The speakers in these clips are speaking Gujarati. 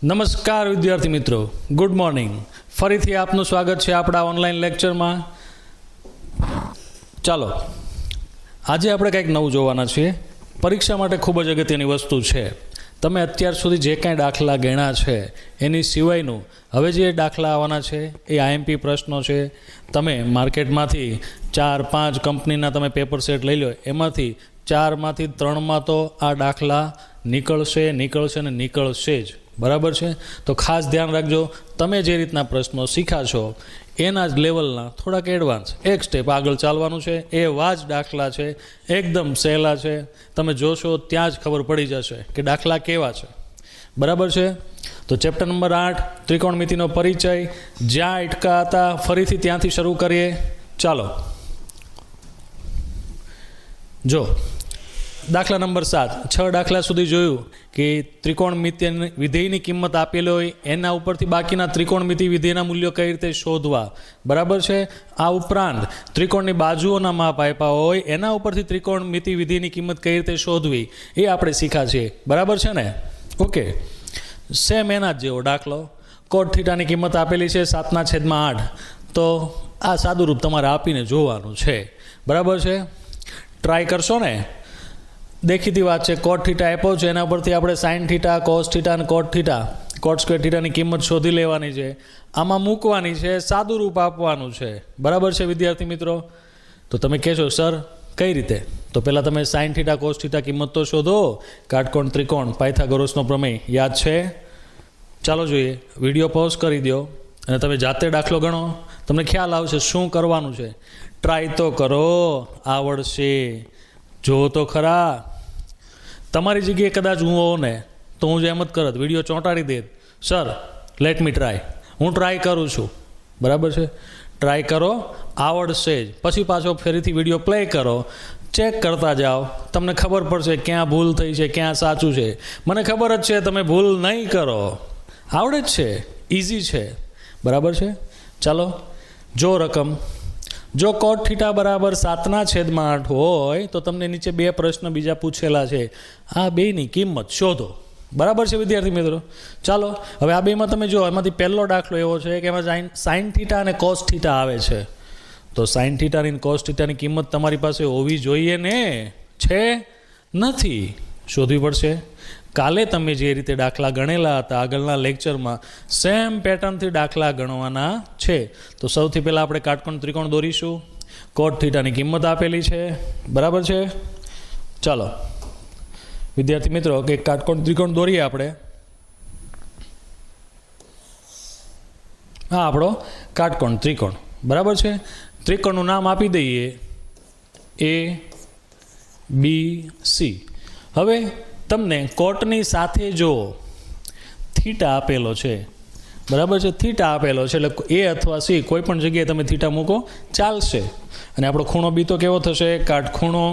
નમસ્કાર વિદ્યાર્થી મિત્રો, ગુડ મોર્નિંગ. ફરીથી આપનું સ્વાગત છે આપણા ઓનલાઈન લેક્ચરમાં. ચાલો, આજે આપણે કંઈક નવું જોવાના છીએ. પરીક્ષા માટે ખૂબ જ અગત્યની વસ્તુ છે. તમે અત્યાર સુધી જે કાંઈ દાખલા ગણ્યા છે એની સિવાયનું હવે જે દાખલા આવવાના છે એ આઈએમપી પ્રશ્નો છે. તમે માર્કેટમાંથી 4-5 કંપનીના તમે પેપર સેટ લઈ લો, એમાંથી 4માંથી 3માં તો આ દાખલા નીકળશે ને નીકળશે જ. બરાબર છે? તો ખાસ ધ્યાન રાખજો, તમે જે રીતના પ્રશ્નો શીખ્યા છો એના જ લેવલના થોડાક એડવાન્સ એક સ્ટેપ આગળ ચાલવાનું છે. એવા જ દાખલા છે, એકદમ સહેલા છે. તમે જોશો ત્યાં જ ખબર પડી જશે કે દાખલા કેવા છે. બરાબર છે? તો ચેપ્ટર નંબર 8 ત્રિકોણમિતિનો પરિચય, જ્યાં અટકા હતા ફરીથી ત્યાંથી શરૂ કરીએ. ચાલો, જો દાખલા નંબર 7, 6 દાખલા સુધી જોયું કે ત્રિકોણમિતિ વિધેયની કિંમત આપેલી હોય એના ઉપરથી બાકીના ત્રિકોણમિતિ વિધેયના મૂલ્યો કઈ રીતે શોધવા. બરાબર છે? આ ઉપરાંત ત્રિકોણની બાજુઓના માપ આપ્યા હોય એના ઉપરથી ત્રિકોણમિતિ વિધેયની કિંમત કઈ રીતે શોધવી એ આપણે શીખ્યા છીએ. બરાબર છે ને? ઓકે, સેમ એના જ જેવો દાખલો. કોટ થીટાની કિંમત આપેલી છે 7/8. તો આ સાદું રૂપ તમારે આપીને જોવાનું છે. બરાબર છે? ટ્રાય કરશો ને? દેખીતી વાત છે, કોટ થીટા આપ્યો છે એના પરથી આપણે સાઇન થીટા, કોસ થીટા અને કોટ સ્ક્વેર થીટાની કિંમત શોધી લેવાની છે. આમાં મૂકવાની છે, સાદું રૂપ આપવાનું છે. બરાબર છે વિદ્યાર્થી મિત્રો? તો તમે કહેશો સર કઈ રીતે? તો પહેલાં તમે સાઇન થીટા, કોસ થીટા કિંમત તો શોધો. કાટકોણ ત્રિકોણ પાયથાગોરસનો પ્રમેય યાદ છે? ચાલો જોઈએ, વિડીયો પોઝ કરી દો અને તમે જાતે દાખલો ગણો. તમને ખ્યાલ આવશે શું કરવાનું છે. ટ્રાય તો કરો, આવડશે. જો તો ખરા. તમારી જગ્યાએ કદાચ હું હોઉં ને તો હું જ એમ જ કરત, વિડીયો ચોંટાડી દે, સર લેટ મી ટ્રાય, હું ટ્રાય કરું છું. બરાબર છે? ટ્રાય કરો, આવડશે જ. પછી પાછો ફરીથી વિડીયો પ્લે કરો, ચેક કરતા જાઓ, તમને ખબર પડશે ક્યાં ભૂલ થઈ છે, ક્યાં સાચું છે. મને ખબર જ છે તમે ભૂલ નહીં કરો, આવડે જ છે, ઇઝી છે. બરાબર છે? ચાલો, જો રકમ, જો કોટ થીટા બરાબર 7/8 હોય તો તમને નીચે 2 પ્રશ્ન બીજા પૂછેલા છે. આ બેની કિંમત શોધો. બરાબર છે વિદ્યાર્થી મિત્રો? ચાલો, હવે આ બેમાં તમે જો, એમાંથી પહેલો દાખલો એવો છે કે એમાં સાઇન થીટા અને કોસ થીટા આવે છે. તો સાઇન થીટાની અને કોસ થીટાની કિંમત તમારી પાસે હોવી જોઈએ ને? છે? નથી? શોધવી પડશે. કાલે તમે જે રીતે દાખલા ગણેલા હતા આગળના લેક્ચરમાં, સેમ પેટર્નથી દાખલા ગણવાના છે. તો સૌથી પહેલાં આપણે કાટકોણ ત્રિકોણ દોરીશું. કોટ થીટાની કિંમત આપેલી છે. બરાબર છે? ચાલો વિદ્યાર્થી મિત્રો, કે કાટકોણ ત્રિકોણ દોરીએ આપણે. હા, આપણો કાટકોણ ત્રિકોણ. બરાબર છે? ત્રિકોણનું નામ આપી દઈએ ABC. હવે તમને કોટની સાથે જો થીટા આપેલો છે, બરાબર છે, થીટા આપેલો છે, એટલે A અથવા C કોઈ પણ જગ્યાએ તમે થીટા મૂકો ચાલશે. અને આપણો ખૂણો બી તો કેવો થશે? કાટખૂણો.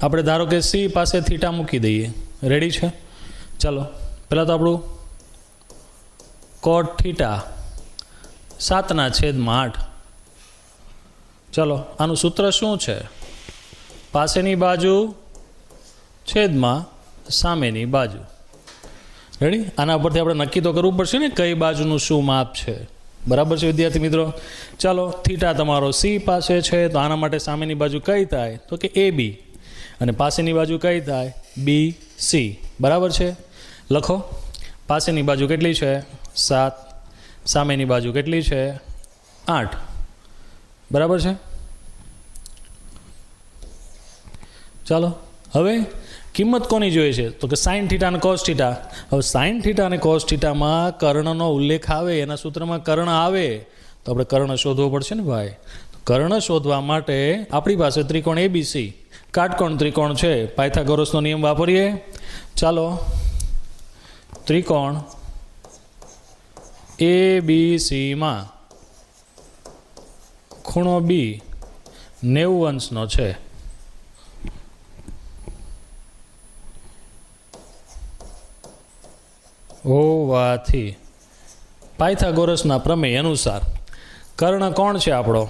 આપણે ધારો કે C પાસે થીટા મૂકી દઈએ. રેડી છે? ચાલો, પહેલાં તો આપણું કોટ થીટા 7/8. ચાલો, આનું સૂત્ર શું છે? પાસેની બાજુ છેદમાં સામેની બાજુ. રેડી? આના પરથી આપણે નક્કી તો કરવું પડશે ને કઈ બાજુનું શું માપ છે. બરાબર છે વિદ્યાર્થી મિત્રો? ચાલો, થીટા તમારો C પાસે છે તો આના માટે સામેની બાજુ કઈ થાય? તો કે AB. અને પાસેની બાજુ કઈ થાય? BC. બરાબર છે? લખો. પાસેની બાજુ કેટલી છે? 7. સામેની બાજુ કેટલી છે? 8. બરાબર છે? ચાલો, હવે કિંમત કોની જોઈએ છે? તો કે સાઇન થીટા અને કોસ થીટા. હવે સાઇન થીટા અને કોસ થીટામાં કર્ણનો ઉલ્લેખ આવે, એના સૂત્રમાં કર્ણ આવે તો આપણે કર્ણ શોધવો પડશે ને ભાઈ. કર્ણ શોધવા માટે આપણી પાસે ત્રિકોણ ABC, કાટકોણ ત્રિકોણ છે, પાયથાગોરસનો નિયમ વાપરીએ. ચાલો, ત્રિકોણ ABCમાં ખૂણો B 90° છે. હોવાથી પાયથાગોરસના પ્રમેય અનુસાર કર્ણ કોણ છે આપણો?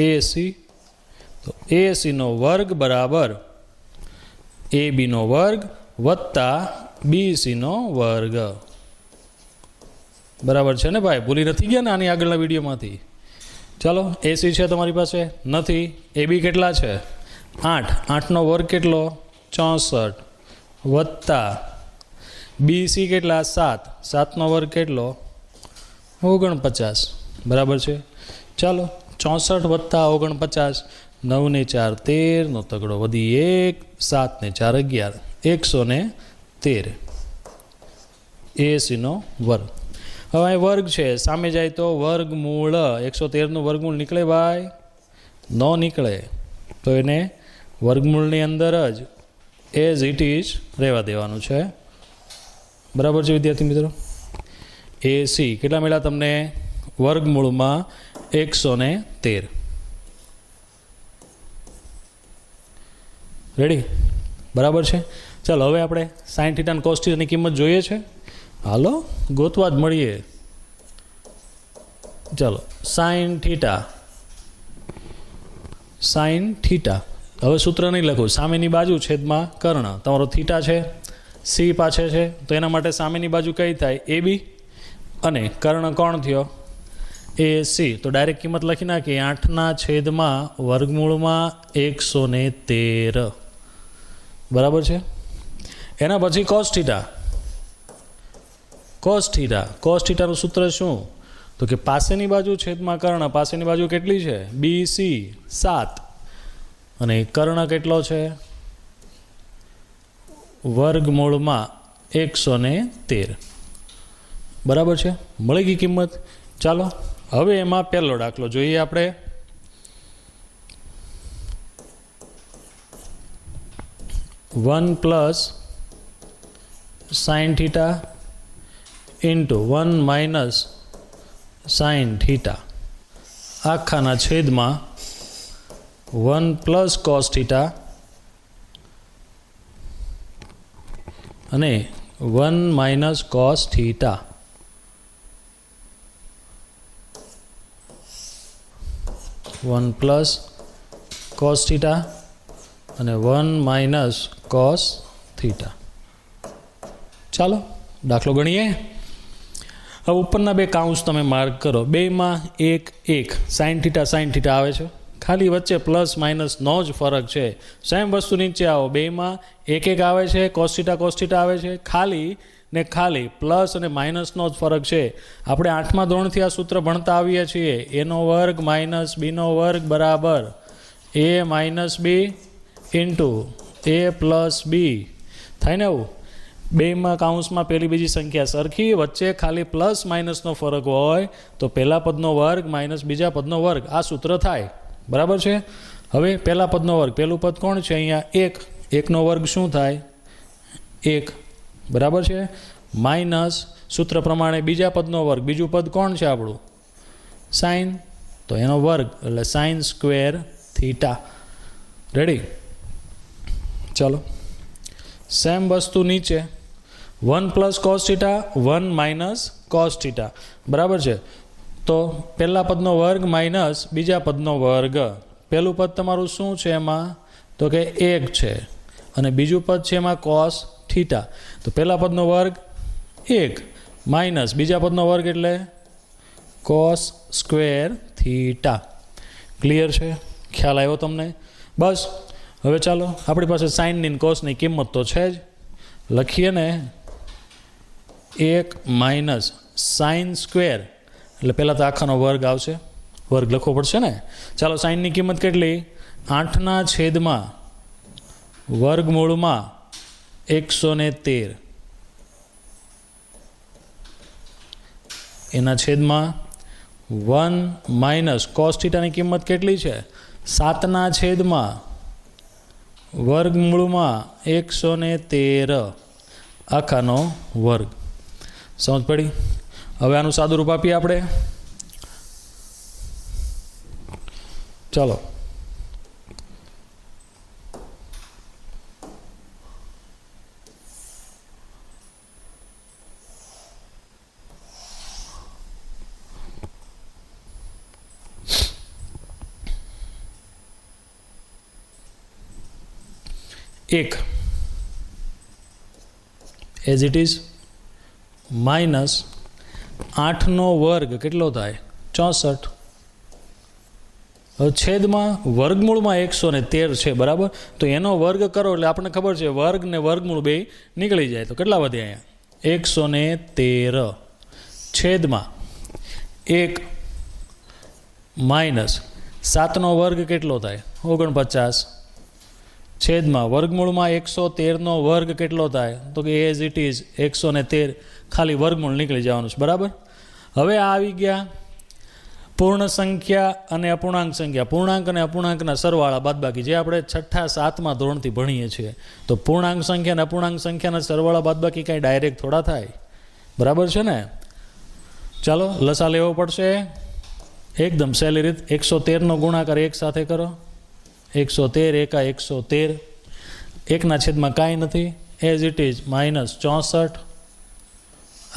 AC. તો AC નો વર્ગ બરાબર AB નો વર્ગ વત્તા BC નો વર્ગ. બરાબર છે ને ભાઈ? ભૂલી નથી ગયા ને આની આગળના વિડીયોમાંથી? ચાલો, AC છે તમારી પાસે? નથી. AB કેટલા છે? 8. 8નો વર્ગ કેટલો? 64 વત્તા BC કેટલા? 7. 7નો વર્ગ કેટલો? 49. બરાબર છે. ચાલો, 64 વત્તા 49, 9 ને 4 13, નો તગડો વધી 1, 7 ને 4 11, 113 AC નો વર્ગ. હવે અહીં વર્ગ છે, સામે જાય તો વર્ગમૂળ 113નું વર્ગમૂળ નીકળે ભાઈ? ન નીકળે. તો એને વર્ગમૂળની અંદર જ એઝ ઇટ ઇઝ રહેવા દેવાનું છે. બરાબર છે વિદ્યાર્થી મિત્રો? AC કેટલા મળ્યા તમને? વર્ગમૂળમાં 113. રેડી? બરાબર છે. ચાલો, હવે આપણે સાઇન થીટા અને કોસ થીટાની કિંમત જોઈએ છે. હાલો, ગોતવા જ મળીએ. ચાલો, સાઇન થીટા. હવે સૂત્ર નહીં લખું. સામેની બાજુ છેદમાં કર્ણ. તમારો થીટા છે, C પાછળ છે, તો એના માટે સામેની બાજુ કઈ થાય? AB. અને કર્ણ કોણ થયો? AC. તો ડાયરેક્ટ કિંમત લખી નાખીએ. 8ના છેદમાં વર્ગમૂળમાં 113. બરાબર છે. એના પછી કોસ થીટાનું સૂત્ર શું? તો કે પાસેની બાજુ છેદમાં કર્ણ. પાસેની બાજુ કેટલી છે? BC 7. અને કર્ણ કેટલો છે? વર્ગમૂળમાં 113. બરાબર છે. મળી ગઈ કિંમત. ચાલો, હવે એમાં પહેલો દાખલો જોઈએ આપણે. One plus sine theta into 1 minus sine theta આખાના છેદમાં 1 પ્લસ કોસ થીટા અને 1 minus cos theta. 1 plus cos theta અને 1 માઇનસ કોસ થીટા. ચાલો, દાખલો ગણીએ. હવે ઉપરના બે કાઉન્સ તમે માર્ક કરો. બેમાં 1 1 સાઇન થીટા આવે છે. ખાલી વચ્ચે પ્લસ માઇનસનો જ ફરક છે. સેમ વસ્તુ નીચે આવો. બેમાં 1 1 આવે છે, કોસ થીટા આવે છે. ખાલી પ્લસ અને માઇનસનો જ ફરક છે. આપણે 8મા ધોરણથી આ સૂત્ર ભણતા આવીએ છીએ. A નો વર્ગ માઇનસ B નો વર્ગ બરાબર A minus B into A plus B. થાય ને એવું? બેમાં કાઉન્સમાં પહેલી બીજી સંખ્યા સરખી, વચ્ચે ખાલી પ્લસ માઇનસનો ફરક હોય તો પહેલા પદનો વર્ગ માઇનસ બીજા પદનો વર્ગ. આ સૂત્ર થાય. બરાબર છે. હવે પહેલા પદનો વર્ગ, પહેલું પદ કોણ છે અહીંયા? 1. 1નો વર્ગ શું થાય? 1. બરાબર છે. માઇનસ સૂત્ર પ્રમાણે બીજા પદનો વર્ગ, બીજું પદ કોણ છે આપણું? સાઇન. તો એનો વર્ગ એટલે સાઇન સ્ક્વેર થીટા. રેડી? ચાલો, સેમ વસ્તુ નીચે 1 plus cos theta 1 minus cos theta. બરાબર છે. તો પહેલા પદનો વર્ગ માઇનસ બીજા પદનો વર્ગ. પહેલું પદ તમારું શું છે એમાં? તો કે 1 છે અને બીજું પદ છે એમાં કોસ થીટા. તો પહેલા પદનો વર્ગ 1 માઇનસ બીજા પદનો વર્ગ એટલે કોસ સ્ક્વેર થીટા. ક્લિયર છે? ખ્યાલ આવ્યો તમને? બસ. હવે ચાલો, આપણી પાસે સાઇનની કોસની કિંમત તો છે જ. લખીએ ને 1 માઇનસ સાઇન સ્ક્વેર એટલે પહેલાં તો આખાનો વર્ગ આવશે. વર્ગ લખવો પડશે ને. ચાલો, સાઇનની કિંમત કેટલી? 8ના છેદમાં વર્ગમૂળમાં 113 એના છેદમાં 1 માઇનસ કોસ થીટાની કિંમત કેટલી છે? 7ના છેદમાં વર્ગમૂળમાં 113 આખાનો વર્ગ. સમજ પડી? હવે આનું સાદું રૂપ આપીએ આપણે. ચાલો, એઝ ઇટ ઇઝ માઇનસ 8નો વર્ગ કેટલો થાય 64. હવે છેદમાં વર્ગમૂળમાં 113 છે બરાબર, તો એનો વર્ગ કરો એટલે આપણને ખબર છે વર્ગ ને વર્ગમૂળ બે નીકળી જાય, તો કેટલા વધે અહીંયા 113 છેદમાં 1 માઇનસ 7નો વર્ગ કેટલો થાય 49 છેદમાં વર્ગમૂળમાં 113નો વર્ગ કેટલો થાય તો કે એઝ ઇટ ઇઝ 113 ખાલી વર્ગમૂળ નીકળી જવાનું છે બરાબર. હવે આ આવી ગયા પૂર્ણ સંખ્યા અને અપૂર્ણાંક સંખ્યા, પૂર્ણાંક અને અપૂર્ણાંકના સરવાળા બાદબાકી, જે આપણે 6ઠા 7મા ધોરણથી ભણીએ છીએ. તો પૂર્ણાંક સંખ્યા અને અપૂર્ણાંક સંખ્યાના સરવાળા બાદબાકી કાંઈ ડાયરેક્ટ થોડા થાય, બરાબર છે ને. ચાલો લસા લેવો પડશે, એકદમ સહેલી રીત. 113નો ગુણાકાર 1 સાથે કરો, 113 એકા 113, 1ના છેદમાં કાંઈ નથી, એઝ ઇટ ઇઝ માઇનસ 64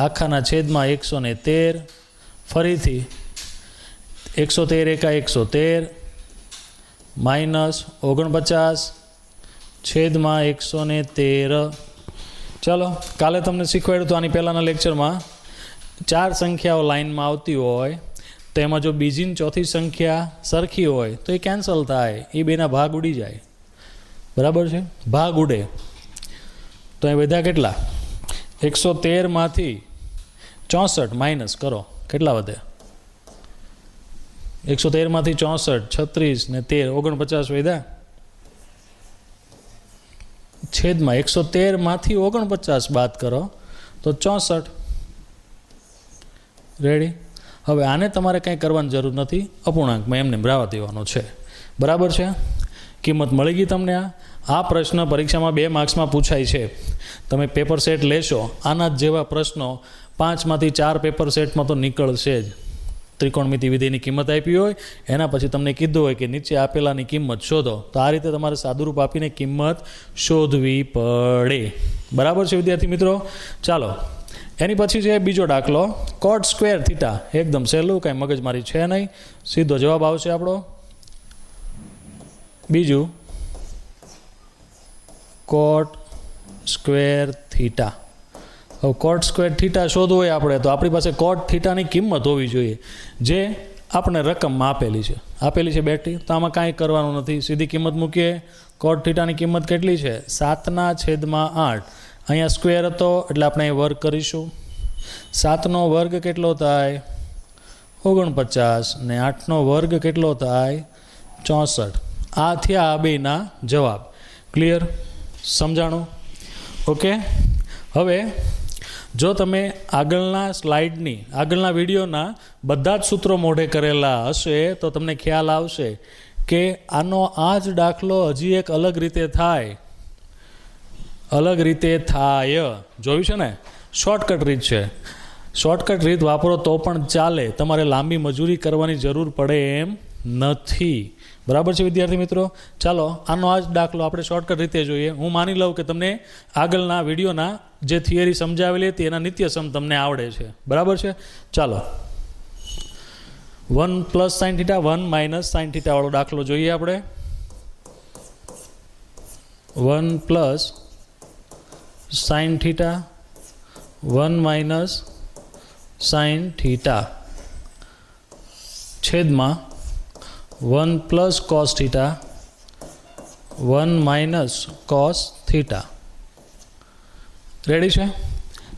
આખાના છેદમાં 113, ફરીથી 113 એકા 113 માઇનસ 49 છેદમાં 113. ચાલો કાલે તમને શીખવાડ્યું તો આની પહેલાંના લેક્ચરમાં 4 સંખ્યાઓ લાઇનમાં આવતી હોય તો એમાં જો બીજી ને ચોથી સંખ્યા સરખી હોય તો એ કેન્સલ થાય, એ બેના ભાગ ઉડી જાય, બરાબર છે. ભાગ ઉડે તો એ બધા કેટલા 113માંથી 64 માઇનસ કરો, કેટલા વધે 113માંથી 64 36 ને 13 49 વધ્યા, છેદમાં 113માંથી 49 બાદ કરો તો 64. રેડી. હવે આને તમારે કંઈ કરવાની જરૂર નથી, અપૂર્ણાંકમાં એમને રાવા દેવાનો છે, બરાબર છે. કિંમત મળી ગઈ તમને. આ પ્રશ્ન પરીક્ષામાં 2 માર્ક્સમાં પૂછાય છે. તમે પેપર સેટ લેશો, આના જ જેવા પ્રશ્નો 5માંથી 4 પેપર સેટમાં તો નીકળશે જ. ત્રિકોણમિતિ વિધેયની કિંમત આપી હોય, એના પછી તમને કીધું હોય કે નીચે આપેલાની કિંમત શોધો, તો આ રીતે તમારે સાદુરૂપ આપીને કિંમત શોધવી પડે, બરાબર છે વિદ્યાર્થી મિત્રો. ચાલો એની પછી છે બીજો દાખલો, કોટ સ્ક્વેર થીટા. એકદમ સહેલું, કાંઈ મગજમારી છે નહીં, સીધો જવાબ આવશે આપણો. બીજું કોટ સ્ક્વેર થીટા. હવે કોટ સ્ક્વેર થીટા શોધવું હોય આપણે, તો આપણી પાસે કોટ થીટાની કિંમત હોવી જોઈએ, જે આપણે રકમમાં આપેલી છે બેટી. તો આમાં કાંઈ કરવાનું નથી, સીધી કિંમત મૂકીએ. કોટ થીટાની કિંમત કેટલી છે 7/8. અહીંયા સ્ક્વેર હતો એટલે આપણે અહીં વર્ગ કરીશું. 7નો વર્ગ કેટલો થાય 49 ને 8નો વર્ગ કેટલો થાય 64. આ થયા આ બેના જવાબ. ક્લિયર, સમજાણું? ઓકે. હવે જો તમે આગળના વિડીયોના બધા જ સૂત્રો મોઢે કરેલા હશે તો તમને ખ્યાલ આવશે કે આનો આ જ દાખલો હજી એક અલગ રીતે થાય. જોયું છે ને? શોર્ટકટ રીત છે. શોર્ટકટ રીત વાપરો તો પણ ચાલે, તમારે લાંબી મજૂરી કરવાની જરૂર પડે એમ નથી, બરાબર છે વિદ્યાર્થી મિત્રો. ચાલો આનો આ જ દાખલો આપણે શોર્ટકટ રીતે જોઈએ. હું માની લઉં કે તમને આગળના વિડીયોના જે થિયરી સમજાવેલી હતી એના નિત્યસમ તમને આવડે છે, બરાબર છે. ચાલો 1 + sin θ 1 - sin θ વાળો દાખલો જોઈએ આપણે. 1 + sin θ 1 - sin θ છેદમાં 1 + cos θ 1 - cos θ. રેડી છે?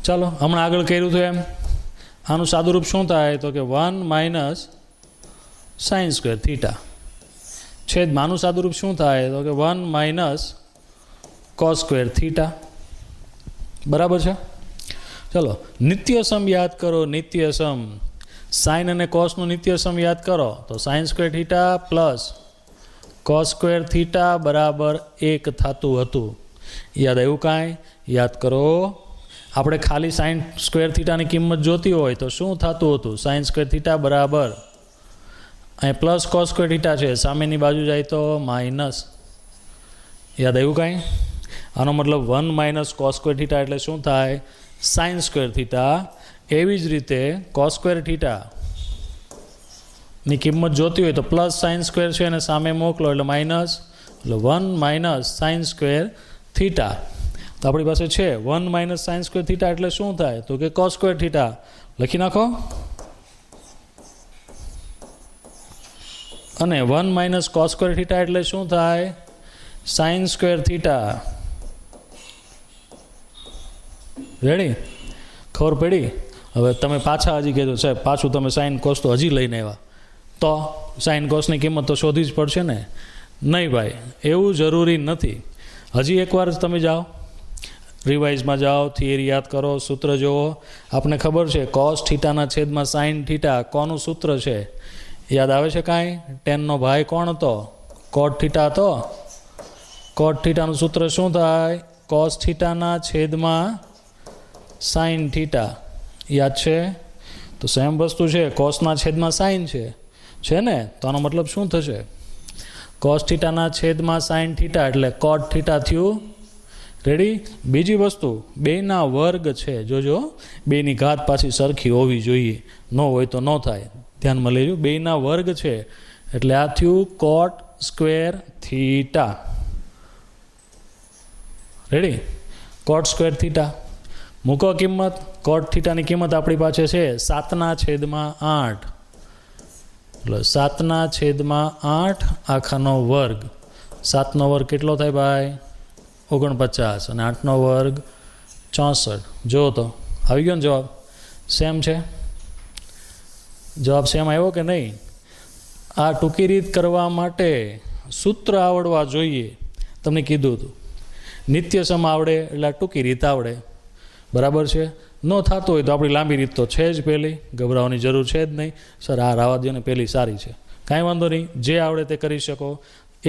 ચાલો હમણાં આગળ કર્યું હતું એમ આનું સાદુરૂપ શું થાય તો કે 1 - sin² θ છેદમાં આનું સાદુરૂપ શું થાય તો કે 1 - cos² θ. બરાબર છે. ચલો નિત્યસમ યાદ કરો. નિત્યસમ સાઇન અને કોસનું નિત્યસમ યાદ કરો તો sin² θ પ્લસ cos² θ બરાબર 1 થતું હતું. યાદ આવ્યું કાંઈ? યાદ કરો. આપણે ખાલી sin² θની કિંમત જોતી હોય તો શું થતું હતું? sin² θ બરાબર અહીં પ્લસ cos² θ છે, સામેની બાજુ જાય તો માઇનસ. યાદ આવ્યું કાંઈ? આનો મતલબ 1 - cos² θ એટલે શું થાય? sin² θ. એવી જ રીતે cos² θ ની કિંમત જોતી હોય તો પ્લસ sin² છે અને સામે મોકલો એટલે માઇનસ, એટલે 1 - sin² θ. તો આપણી પાસે છે 1 માઇનસ સાઇન સ્ક્વેર થીટા એટલે શું થાય તો કે કોસ સ્ક્વેર થીટા લખી નાખો અને 1 માઇનસ કોસ સ્ક્વેર થીટા એટલે શું થાય સાઇન સ્ક્વેર થીટા રેડી ખબર પડી હવે તમે પાછા હજી કહેજો સાહેબ પાછું તમે સાઇન કોસ તો હજી લઈને આવ્યા તો સાઇન કોસની કિંમત તો શોધવી જ પડશે ને નહીં ભાઈ એવું જરૂરી નથી હજી એકવાર જ તમે જાઓ રિવાઇઝમાં જાઓ થિયરી યાદ કરો સૂત્ર જુઓ આપને ખબર છે કોસ થીટાના છેદમાં સાઇન થીટા કોનું સૂત્ર છે યાદ આવે છે કાંઈ ટેનનો ભાઈ કોણ હતો કોટ થીટા હતો કોટ થીટાનું સૂત્ર શું થાય કોસ થીટાના છેદમાં સાઇન થીટા યાદ છે તો સેમ વસ્તુ છે કોસના છેદમાં સાઇન છે ને તો આનો મતલબ શું થશે કોસ થીટાના છેદમાં સાઇન થીટા એટલે કોટ થીટા થયું રેડી બીજી વસ્તુ બેના વર્ગ છે જોજો બેની ઘાત પાછી સરખી હોવી જોઈએ ન હોય તો ન થાય ધ્યાનમાં લેજો બેના વર્ગ છે એટલે આ થયું cot square theta ready cot square theta મૂકો કિંમત કોટ થીટાની કિંમત આપણી પાસે છે 7/8 એટલે 7/8 આખાનો વર્ગ 7નો વર્ગ કેટલો થાય ભાઈ 49 અને 8નો વર્ગ 64 જો તો આવી ગયો ને જવાબ સેમ છે જવાબ સેમ આવ્યો કે નહીં આ ટૂંકી રીત કરવા માટે સૂત્ર આવડવા જોઈએ તમને કીધું હતું નિત્ય સમ આવડે એટલે ટૂંકી રીત આવડે બરાબર છે ન થતું હોય તો આપણી લાંબી રીત તો છે જ પહેલી ગભરાવાની જરૂર છે જ નહીં સર આ રાવા દો ને પહેલી સારી છે કાંઈ વાંધો નહીં જે આવડે તે કરી શકો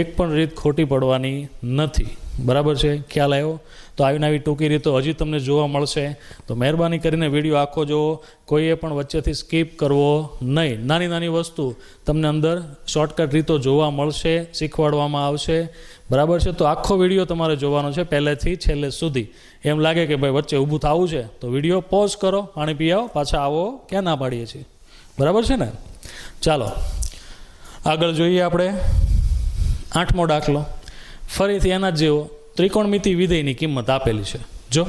એક પણ રીત ખોટી પડવાની નથી બરાબર છે ખ્યાલ આવ્યો તો આવીને આવી ટૂંકી રીતો હજી તમને જોવા મળશે તો મહેરબાની કરીને વિડીયો આખો જુઓ કોઈએ પણ વચ્ચેથી સ્કીપ કરવો નહીં નાની નાની વસ્તુ તમને અંદર શોર્ટકટ રીતો જોવા મળશે શીખવાડવામાં આવશે બરાબર છે તો આખો વિડીયો તમારે જોવાનો છે પહેલેથી છેલ્લે સુધી એમ લાગે કે ભાઈ વચ્ચે ઊભું થવું છે તો વિડીયો પોઝ કરો પાણી પી આવો પાછા આવો ક્યાં ના પાડીએ છીએ બરાબર છે ને ચાલો આગળ જોઈએ આપણે 8મો દાખલો ફરીથી એના જ જેવો ત્રિકોણમિતિ વિધેયની કિંમત આપેલી છે જો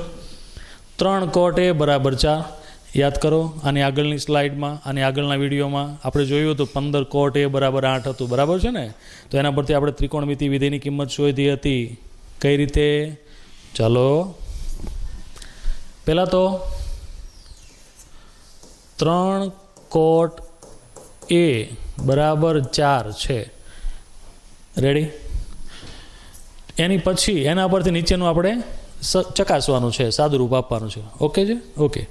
3 કોટ a બરાબર 4 યાદ કરો આની આગળની સ્લાઇડમાં આની આગળના વિડીયોમાં આપણે જોયું હતું 15 કોટ a બરાબર 8 હતું બરાબર છે ને તો એના પરથી આપણે ત્રિકોણમિતિ વિધેયની કિંમત શોધી હતી કઈ રીતે ચાલો પહેલાં તો 3 કોટ a બરાબર 4 છે રેડી એની પછી એના પરથી નીચેનું આપણે ચકાસવાનું છે સાદું રૂપ આપવાનું છે ઓકે છે ઓકે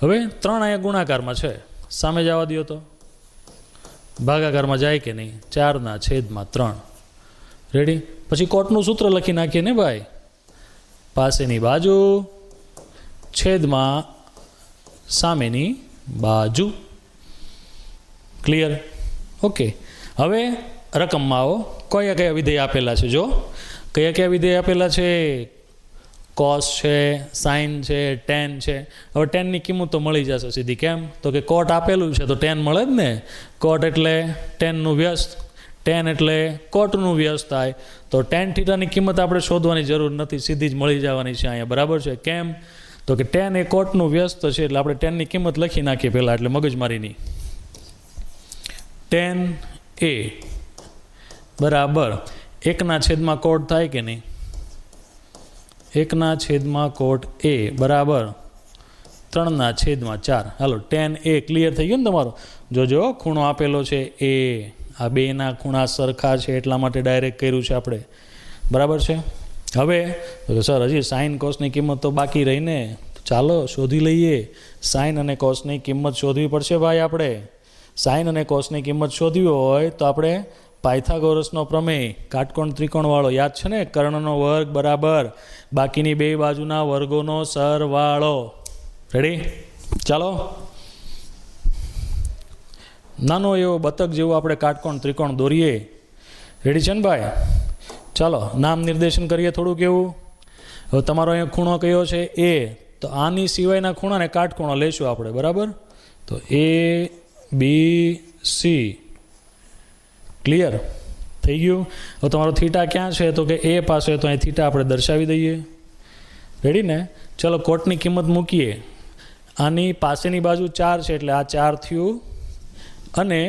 હવે 3 અહીંયા ગુણાકારમાં છે સામે જવા દો તો ભાગાકારમાં જાય કે નહીં 4/3 રેડી પછી કોટનું સૂત્ર લખી નાખીએ ને ભાઈ પાસેની બાજુ છેદમાં સામેની બાજુ ક્લિયર ઓકે હવે રકમમાં આવો કયા કયા વિધેય આપેલા છે જો કયા કયા વિધેય આપેલા છે કોસ છે સાઇન છે ટેન છે હવે ટેનની કિંમત તો મળી જશે સીધી કેમ તો કે કોટ આપેલું છે તો ટેન મળે જ ને કોટ એટલે ટેનનું વ્યસ્ત ટેન એટલે કોટનું વ્યસ્ત થાય તો ટેન થીટાની કિંમત આપણે શોધવાની જરૂર નથી સીધી જ મળી જવાની છે અહીંયા બરાબર છે કેમ તો કે ટેન એ કોટનું વ્યસ્ત છે એટલે આપણે ટેનની કિંમત લખી નાખીએ પહેલાં એટલે મગજમારીની ટેન એ બરાબર 1/કોટ થાય કે નહીં 1/કોટ a બરાબર 3/4 હાલો ટેન એ ક્લિયર થઈ ગયું ને તમારું જોજો ખૂણો આપેલો છે એ આ બેના ખૂણા સરખા છે એટલા માટે ડાયરેક્ટ કર્યું છે આપણે બરાબર છે હવે સર હજી સાઇન કોસની કિંમત તો બાકી રહીને ચાલો શોધી લઈએ સાઇન અને કોસની કિંમત શોધવી પડશે ભાઈ આપણે સાઇન અને કોસની કિંમત શોધવી હોય તો આપણે પાયથાગોરસનો પ્રમેય કાટકોણ ત્રિકોણવાળો યાદ છે ને કર્ણનો વર્ગ બરાબર બાકીની બે બાજુના વર્ગોનો સરવાળો રેડી ચાલો નાનો એવો બતક જેવો આપણે કાટકોણ ત્રિકોણ દોરીએ રેડી છે ને ભાઈ ચાલો નામ નિર્દેશન કરીએ થોડુંક એવું હવે તમારો અહીંયા ખૂણો કયો છે એ તો આની સિવાયના ખૂણાને કાટખૂણો લઈશું આપણે બરાબર તો એ બી સી ક્લિયર થઈ ગયું હવે તમારો થીટા ક્યાં છે તો કે એ પાસે તો અહીં થીટા આપણે દર્શાવી દઈએ રેડી ને? ચલો કોટની કિંમત મૂકીએ. આની પાસેની બાજુ 4 છે એટલે આ 4 થયું, અને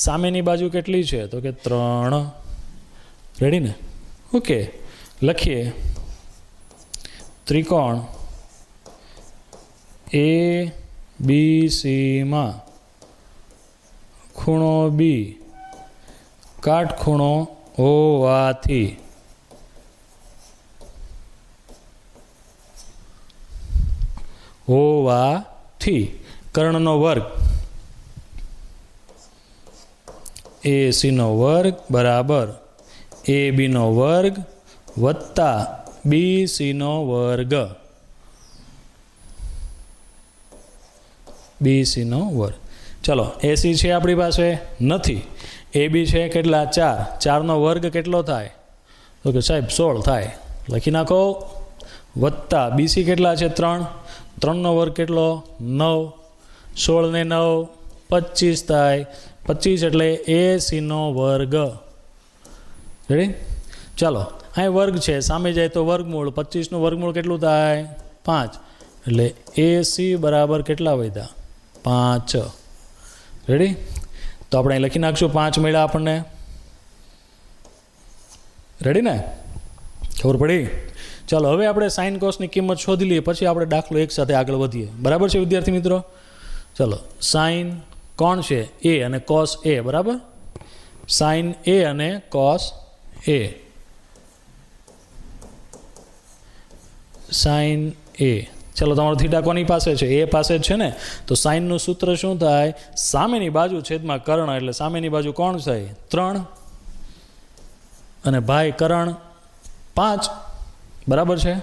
સામેની બાજુ કેટલી છે તો કે 3. રેડી ને? ઓકે, લખીએ. ત્રિકોણ એ બી સીમાં ખૂણો બી કાટખૂણો હોવાથી કર્ણનો વર્ગ એ સીનો વર્ગ બરાબર એ બીનો વર્ગ વત્તા બી સીનો વર્ગ. બી સીનો વર્ગ. ચલો એસી છે આપણી પાસે નથી. એ બી છે કેટલા? 4. 4નો વર્ગ કેટલો થાય તો કે સાહેબ 16 થાય. લખી નાખો. વત્તા બીસી કેટલા છે? 3. 3નો વર્ગ કેટલો? 9. 16 ને 9 25 થાય. 25 એટલે એસીનો વર્ગ. રેડી? ચાલો, અહીં વર્ગ છે, સામે જાય તો વર્ગમૂળ. 25નું વર્ગમૂળ કેટલું થાય? 5. એટલે એસી બરાબર કેટલા વધ્યા? 5. રેડી? તો આપણે અહીં લખી નાખશું 5 મળ્યા આપણને. રેડી ને? ખબર પડી? ચાલો, હવે આપણે સાઇન કોસની કિંમત શોધી લઈએ, પછી આપણે દાખલો એક સાથે આગળ વધીએ. બરાબર છે વિદ્યાર્થી મિત્રો? ચલો, સાઇન કોણ છે? એ અને કોસ એ. બરાબર? સાઇન એ અને કોસ એ. સાઇન એ. ચલો, તમારો થીટા કોની પાસે છે? એ પાસે જ છે ને? તો સાઇનનું સૂત્ર શું થાય? સામેની બાજુ છેદમાં કર્ણ, એટલે સામેની બાજુ કોણ થાય? 3 અને ભાઈ કર્ણ 5. બરાબર છે?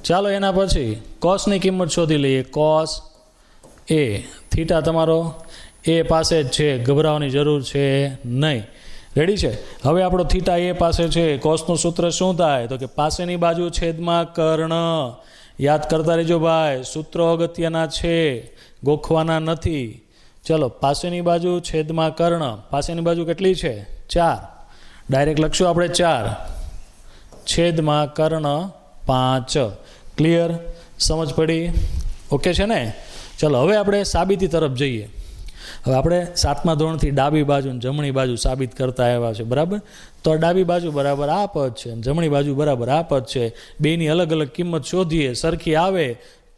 ચાલો, એના પછી કોસની કિંમત શોધી લઈએ. કોસ એ. થીટા તમારો એ પાસે જ છે, ગભરાવાની જરૂર છે નહીં. રેડી છે? હવે આપણો થીટા એ પાસે છે. કોસનું સૂત્ર શું થાય તો કે પાસેની બાજુ છેદમાં કર્ણ. યાદ કરતા રહેજો ભાઈ, સૂત્રો અગત્યના છે, ગોખવાના નથી. ચલો, પાસેની બાજુ છેદમાં કર્ણ. પાસેની બાજુ કેટલી છે? 4. ડાયરેક્ટ લખશું આપણે 4 છેદમાં કર્ણ 5. ક્લિયર? સમજ પડી? ઓકે છે ને? ચલો, હવે આપણે સાબિતી તરફ જઈએ. હવે આપણે 7મા ધોરણથી ડાબી બાજુ અને જમણી બાજુ સાબિત કરતા આવ્યા છે. બરાબર? તો ડાબી બાજુ બરાબર આ પદ છે, જમણી બાજુ બરાબર આ પદ છે. બેની અલગ અલગ કિંમત શોધીએ, સરખી આવે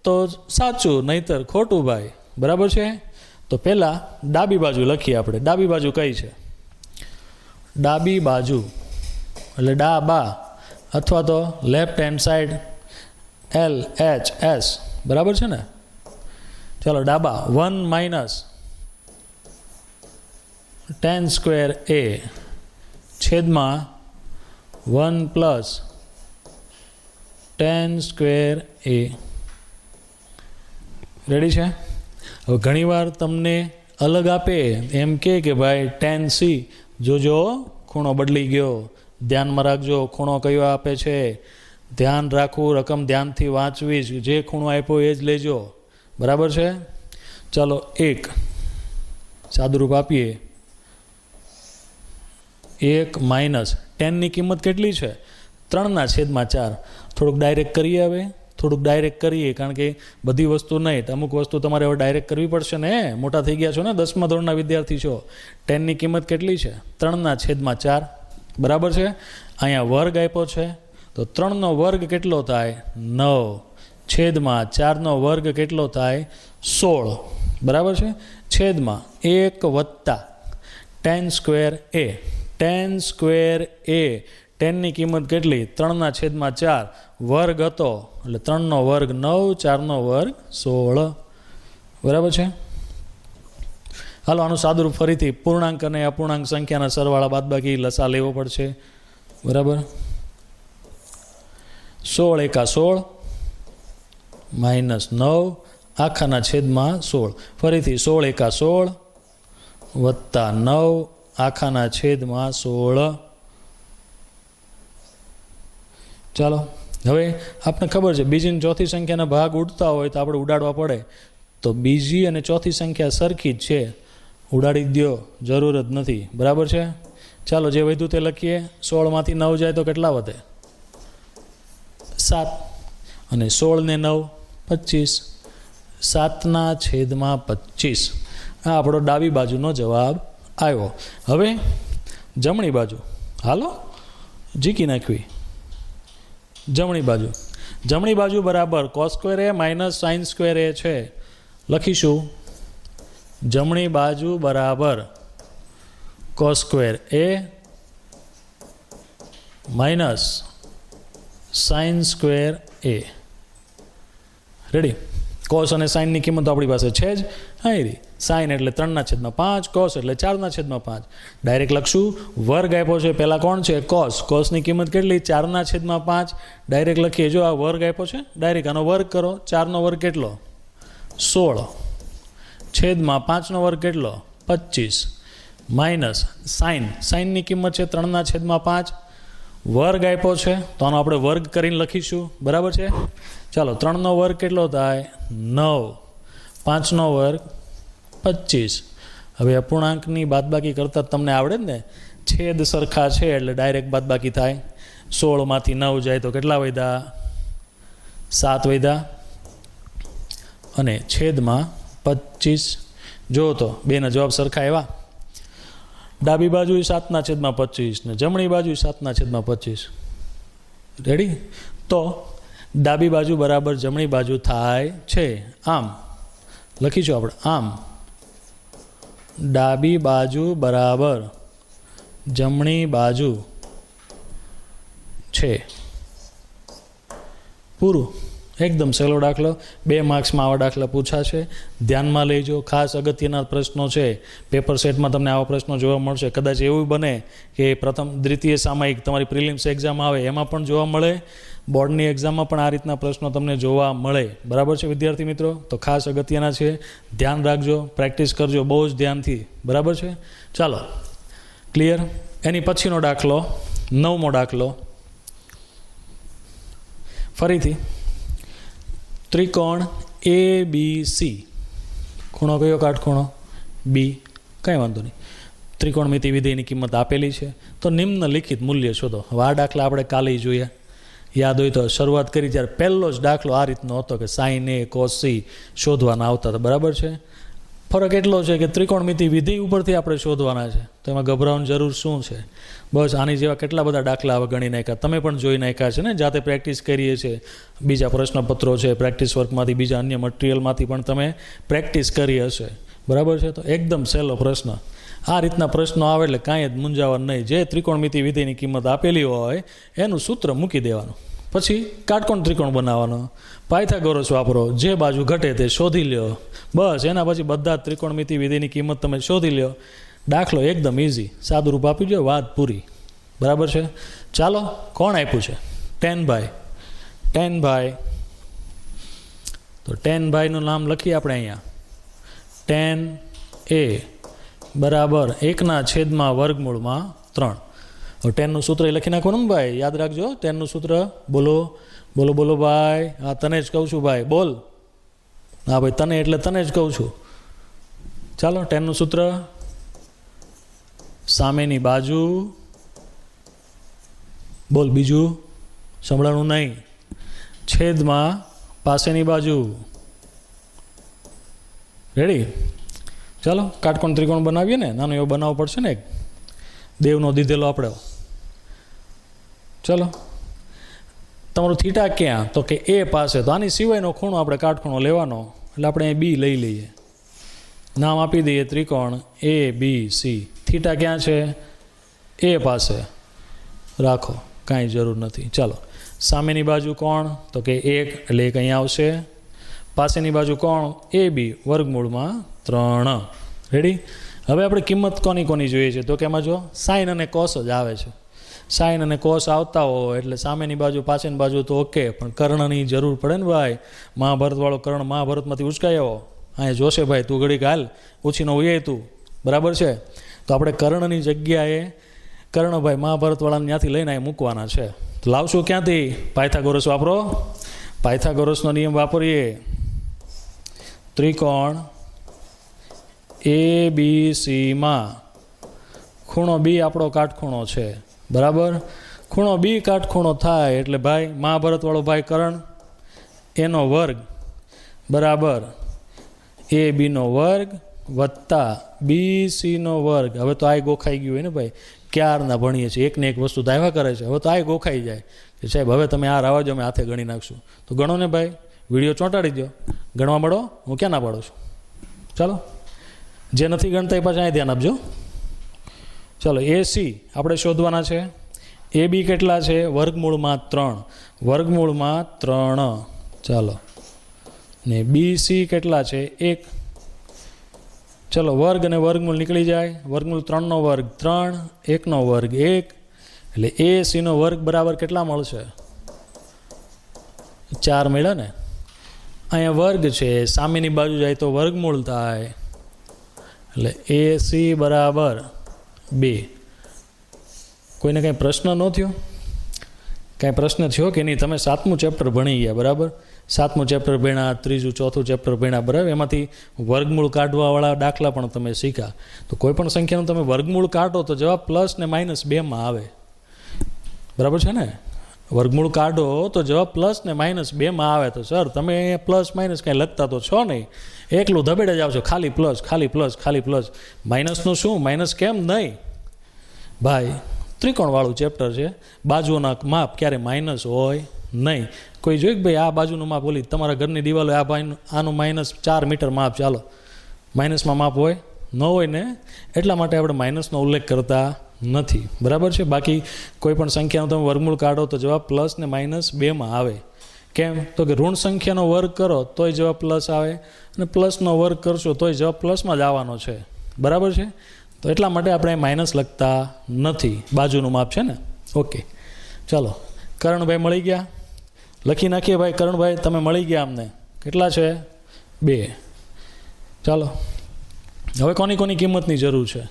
તો સાચું, નહીતર ખોટું ભાઈ. બરાબર છે? તો પહેલાં ડાબી બાજુ લખીએ આપણે. ડાબી બાજુ કઈ છે? ડાબી બાજુ એટલે ડાબા અથવા તો લેફ્ટ હેન્ડ સાઈડ, LHS. બરાબર છે ને? ચાલો, ડાબા 1 - tan સ્ક્વેર એ છેદમાં 1 + tan સ્ક્વેર એ. રેડી છે? હવે ઘણીવાર તમને અલગ આપે, એમ કે ભાઈ tan C, જોજો ખૂણો બદલી ગયો, ધ્યાનમાં રાખજો. ખૂણો કયો આપે છે ધ્યાન રાખવું, રકમ ધ્યાનથી વાંચવી, જે ખૂણો આપ્યો એ જ લેજો. બરાબર છે? ચાલો, 1 સાદુરૂપ આપીએ. 1 - ટેનની કિંમત કેટલી છે? 3/4. થોડુંક ડાયરેક્ટ કરીએ. હવે થોડુંક ડાયરેક્ટ કરીએ, કારણ કે બધી વસ્તુ નહીં, અમુક વસ્તુ તમારે હવે ડાયરેક્ટ કરવી પડશે ને. મોટા થઈ ગયા છો ને, 10મા ધોરણના વિદ્યાર્થી છો. ટેનની કિંમત કેટલી છે? 3/4. બરાબર છે? અહીંયા વર્ગ આપ્યો છે, તો 3નો વર્ગ કેટલો થાય? 9. છેદમાં 4નો વર્ગ કેટલો થાય? 16. બરાબર છે? છેદમાં 1 વત્તા tan સ્ક્વેર એ. tan સ્ક્વેર એ. ટેનની કિંમત કેટલી? 3/4. વર્ગ હતો એટલે 3નો વર્ગ 9, 4નો વર્ગ 16. બરાબર છે? હાલો, આનું સાદુરૂપ ફરીથી. પૂર્ણાંક અને અપૂર્ણાંક સંખ્યાના સરવાળા બાદબાકી લસા લેવો પડશે. બરાબર? 16 × 16 -9 આખાના છેદમાં 16. ફરીથી 16 × 16 વત્તા 9 આખાના છેદમાં 16. ચાલો, હવે આપણે ખબર છે બીજી અને ચોથી સંખ્યાના ભાગ ઉડતા હોય તો આપણે ઉડાડવા પડે. તો બીજી અને ચોથી સંખ્યા સરખી જ છે, ઉડાડી દો, જરૂર જ નથી. બરાબર છે? ચાલો, જે વધ્યું તે લખીએ. 16માંથી 9 જાય તો કેટલા વધે? 7. અને 16 ને 9 25, 7/25 આ આપણો ડાબી બાજુનો જવાબ આવ્યો. હવે જમણી બાજુ હાલો જીકી નાખવી. જમણી બાજુ બરાબર cos square a minus sine square a છે. લખીશું જમણી બાજુ બરાબર cos square a minus sine square a. Ready. Cos અને સાઇનની કિંમત આપણી પાસે છે જ. અહીં સાઇન એટલે 3/5, કોસ એટલે 4/5. ડાયરેક્ટ લખશું. વર્ગ આપ્યો છે પહેલાં કોણ છે? કોસ. કોસની કિંમત કેટલી? 4/5. ડાયરેક્ટ લખીએ. જો આ વર્ગ આપ્યો છે, ડાયરેક્ટ આનો વર્ગ કરો. 4નો વર્ગ કેટલો? 16. છેદમાં 5નો વર્ગ કેટલો? 25. માઇનસ સાઇનની કિંમત છે 3/5. વર્ગ આપ્યો છે તો આનો આપણે વર્ગ કરીને લખીશું. બરાબર છે. ચાલો 3નો વર્ગ કેટલો થાય? 9. 5નો વર્ગ 25. હવે અપૂર્ણાંકની બાદબાકી કરતાં તમને આવડે જ ને, છેદ સરખા છે એટલે ડાયરેક્ટ બાદબાકી થાય. 16માંથી 9 જાય તો કેટલા વધ્યા? 7 વધ્યા. અને છેદમાં 25. જો તો બેના જવાબ સરખા એવા. ડાબી બાજુ 7/25 ને જમણી બાજુ 7/25. રેડી. તો ડાબી બાજુ બરાબર જમણી બાજુ થાય છે. આમ લખીશું આપણે. આમ ડાબી બાજુ બરાબર જમણી બાજુ છે. પૂરું. એકદમ સહેલો દાખલો. 2 માર્ક્સમાં આવા દાખલા પૂછાશે. ધ્યાનમાં લેજો. ખાસ અગત્યના પ્રશ્નો છે. પેપર સેટમાં તમને આવા પ્રશ્નો જોવા મળશે. કદાચ એવું બને કે પ્રથમ દ્વિતીય સામયિક તમારી પ્રિલિમ્સ એક્ઝામ આવે એમાં પણ જોવા મળે. બોર્ડની એક્ઝામમાં પણ આ રીતના પ્રશ્નો તમને જોવા મળે. બરાબર છે વિદ્યાર્થી મિત્રો? તો ખાસ અગત્યના છે. ધ્યાન રાખજો, પ્રેક્ટિસ કરજો બહુ જ ધ્યાનથી. બરાબર છે. ચાલો ક્લિયર. એની પછીનો દાખલો 9મો દાખલો. ફરીથી ત્રિકોણ ABC. ખૂણો કયો? કાટખૂણો બી. કંઈ વાંધો નહીં. ત્રિકોણમિતિ વિધેયની કિંમત આપેલી છે તો નિમ્નલિખિત મૂલ્ય શોધો. હવે આ દાખલા આપણે કાલે જોયા. યાદ હોય તો શરૂઆત કરી ત્યારે પહેલો જ દાખલો આ રીતનો હતો કે સાઇન A cos C શોધવાના આવતા હતા. બરાબર છે. ફરક એટલો છે કે ત્રિકોણમિતિ વિધેય ઉપરથી આપણે શોધવાના છે. તો એમાં ગભરાવાની જરૂર શું છે? બસ આની જેવા કેટલા બધા દાખલા હવે ગણી નાખ્યા. તમે પણ જોઈ નાખ્યા છે ને, જાતે પ્રેક્ટિસ કરીએ છીએ. બીજા પ્રશ્નપત્રો છે, પ્રેક્ટિસ વર્કમાંથી, બીજા અન્ય મટીરિયલમાંથી પણ તમે પ્રેક્ટિસ કરી હશે. બરાબર છે. તો એકદમ સહેલો પ્રશ્ન. આ રીતના પ્રશ્નો આવે એટલે કાંઈ જ મૂંઝાવાનું નહીં. જે ત્રિકોણમિતિ વિધેયની કિંમત આપેલી હોય એનું સૂત્ર મૂકી દેવાનું. પછી કાટકોણ ત્રિકોણ બનાવવાનો. પાયથાગોરસ વાપરો. જે બાજુ ઘટે તે શોધી લ્યો. બસ એના પછી બધા ત્રિકોણમિતિ વિધેયની કિંમત તમે શોધી લ્યો. દાખલો એકદમ ઇઝી. સાદું રૂપ આપી દો, વાત પૂરી. બરાબર છે. ચાલો કોણ આપ્યું છે? 10 તો 10 નામ લખીએ આપણે અહીંયા. 10A બરાબર 1/3. હવે 10નું સૂત્ર લખી નાખવાનું ને ભાઈ. યાદ રાખજો 10નું સૂત્ર. બોલો બોલો બોલો ભાઈ. હા તને જ કહું છું ભાઈ, બોલ. હા ભાઈ તને એટલે તને જ કહું છું. ચાલો 10નું સૂત્ર. સામેની બાજુ. બોલ બીજું. સંભળાણું નહીં. છેદમાં પાસેની બાજુ. રેડી. ચાલો કાટકોણ ત્રિકોણ બનાવીએ ને. નાનો એવો બનાવવો પડશે ને એક. દેવનો દીધેલો આપણે. ચલો તમારું થીટા ક્યાં? તો કે A પાસે. તો આની સિવાયનો ખૂણો આપણે કાટખૂણો લેવાનો. એટલે આપણે અહીં B લઈ લઈએ. નામ આપી દઈએ ત્રિકોણ ABC. થીટા ક્યાં છે? A પાસે. રાખો, કાંઈ જરૂર નથી. ચાલો સામેની બાજુ કોણ? તો કે 1 એટલે 1 અહીંયા આવશે. પાસેની બાજુ કોણ? AB √3. રેડી. હવે આપણે કિંમત કોની જોઈએ છે? તો કે એમાં જો સાઇન અને કોસ જ આવે છે. સાઇન અને કોસ આવતા હોય એટલે સામેની બાજુ પાછળની બાજુ તો ઓકે, પણ કર્ણની જરૂર પડે ને ભાઈ. મહાભારતવાળો કર્ણ મહાભારતમાંથી ઉચકાઈ આવો. અહીંયા જોશે ભાઈ, તું ઘડીક હાલ ઉછીનો ઉયે તું. બરાબર છે. તો આપણે કર્ણની જગ્યાએ કર્ણભાઈ મહાભારતવાળાને ત્યાંથી લઈને અહીં મૂકવાના છે. તો લાવશું ક્યાંથી? પાયથાગોરસ વાપરો. પાયથાગોરસનો નિયમ વાપરીએ. ત્રિકોણ ABCમાં ખૂણો B આપણો કાટખૂણો છે. બરાબર. ખૂણો B કાટખૂણો થાય એટલે ભાઈ મહાભારતવાળો ભાઈ કર્ણ એનો વર્ગ બરાબર એ બીનો વર્ગ વત્તા બી સીનો વર્ગ. હવે તો આ ગોખાઈ ગયું હોય ને ભાઈ, ક્યારના ભણીએ છીએ, એકને એક વસ્તુ તો આવ્યા કરે છે. હવે તો આ ગોખાઈ જાય કે સાહેબ હવે તમે આ રાવા જો અમે હાથે ગણી નાખશું. તો ગણો ને ભાઈ, વિડીયો ચોંટાડી દો, ગણવા મળો. હું ક્યાં ના પાડું છું? ચાલો, જે નથી ગણતા એ પાછા અહીં ધ્યાન આપજો. ચાલો, એ સી આપણે શોધવાના છે. એ બી કેટલા છે? વર્ગમૂળમાં 3. વર્ગમૂળમાં 3. ચાલો, ને બી સી કેટલા છે? 1. ચલો, વર્ગ અને વર્ગમૂળ નીકળી જાય. વર્ગમૂળ 3નો વર્ગ 3, 1નો વર્ગ 1, એટલે એ સીનો વર્ગ બરાબર કેટલા મળશે? 4 મળ્યા ને. અહીંયા વર્ગ છે, સામેની બાજુ જાય તો વર્ગમૂળ થાય, એટલે એ સી બરાબર 2. કોઈને કાંઈ પ્રશ્ન ન થયો? કાંઈ પ્રશ્ન થયો કે નહીં? તમે 7મું ચેપ્ટર ભણી ગયા બરાબર? 7મું ચેપ્ટર ભણ્યા, 3જું 4થું ચેપ્ટર ભણ્યા બરાબર? એમાંથી વર્ગમૂળ કાઢવાવાળા દાખલા પણ તમે શીખ્યા. તો કોઈ પણ સંખ્યાનું તમે વર્ગમૂળ કાઢો તો જવાબ પ્લસ ને -2માં આવે. બરાબર છે ને? વર્ગમૂળ કાઢો તો જવાબ પ્લસ ને -2માં આવે. તો સર તમે પ્લસ માઇનસ કાંઈ લખતા તો છો નહીં, એકલું ધબેડે જ આવશો, ખાલી પ્લસ ખાલી પ્લસ ખાલી પ્લસ. માઇનસનું શું? માઇનસ કેમ નહીં ભાઈ? ત્રિકોણવાળું ચેપ્ટર છે, બાજુઓના માપ ક્યારે માઇનસ હોય નહીં. કોઈ જોઈ કે ભાઈ આ બાજુનું માપ બોલી તમારા ઘરની દિવાલો આ ભાઈ આનું -4 મીટર માપ, ચાલો માઇનસમાં માપ હોય? ન હોય ને. એટલા માટે આપણે માઇનસનો ઉલ્લેખ કરતા નથી. બરાબર છે? બાકી કોઈ પણ સંખ્યાનું તમે વર્ગમૂળ કાઢો તો જવાબ પ્લસ ને -2માં આવે. કેમ? તો કે ઋણ સંખ્યાનો વર્ગ કરો તોય જવાબ પ્લસ આવે, અને પ્લસનો વર્ગ કરશો તોય જવાબ પ્લસમાં જ આવવાનો છે. બરાબર છે? તો એટલા માટે આપણે માઇનસ લખતા નથી, બાજુનું માપ છે ને. ઓકે, ચાલો, કરણભાઈ મળી ગયા? લખી નાખીએ ભાઈ. કરણભાઈ તમે મળી ગયા અમને. કેટલા છે? 2. ચાલો, હવે કોની કોની કિંમતની જરૂર છે?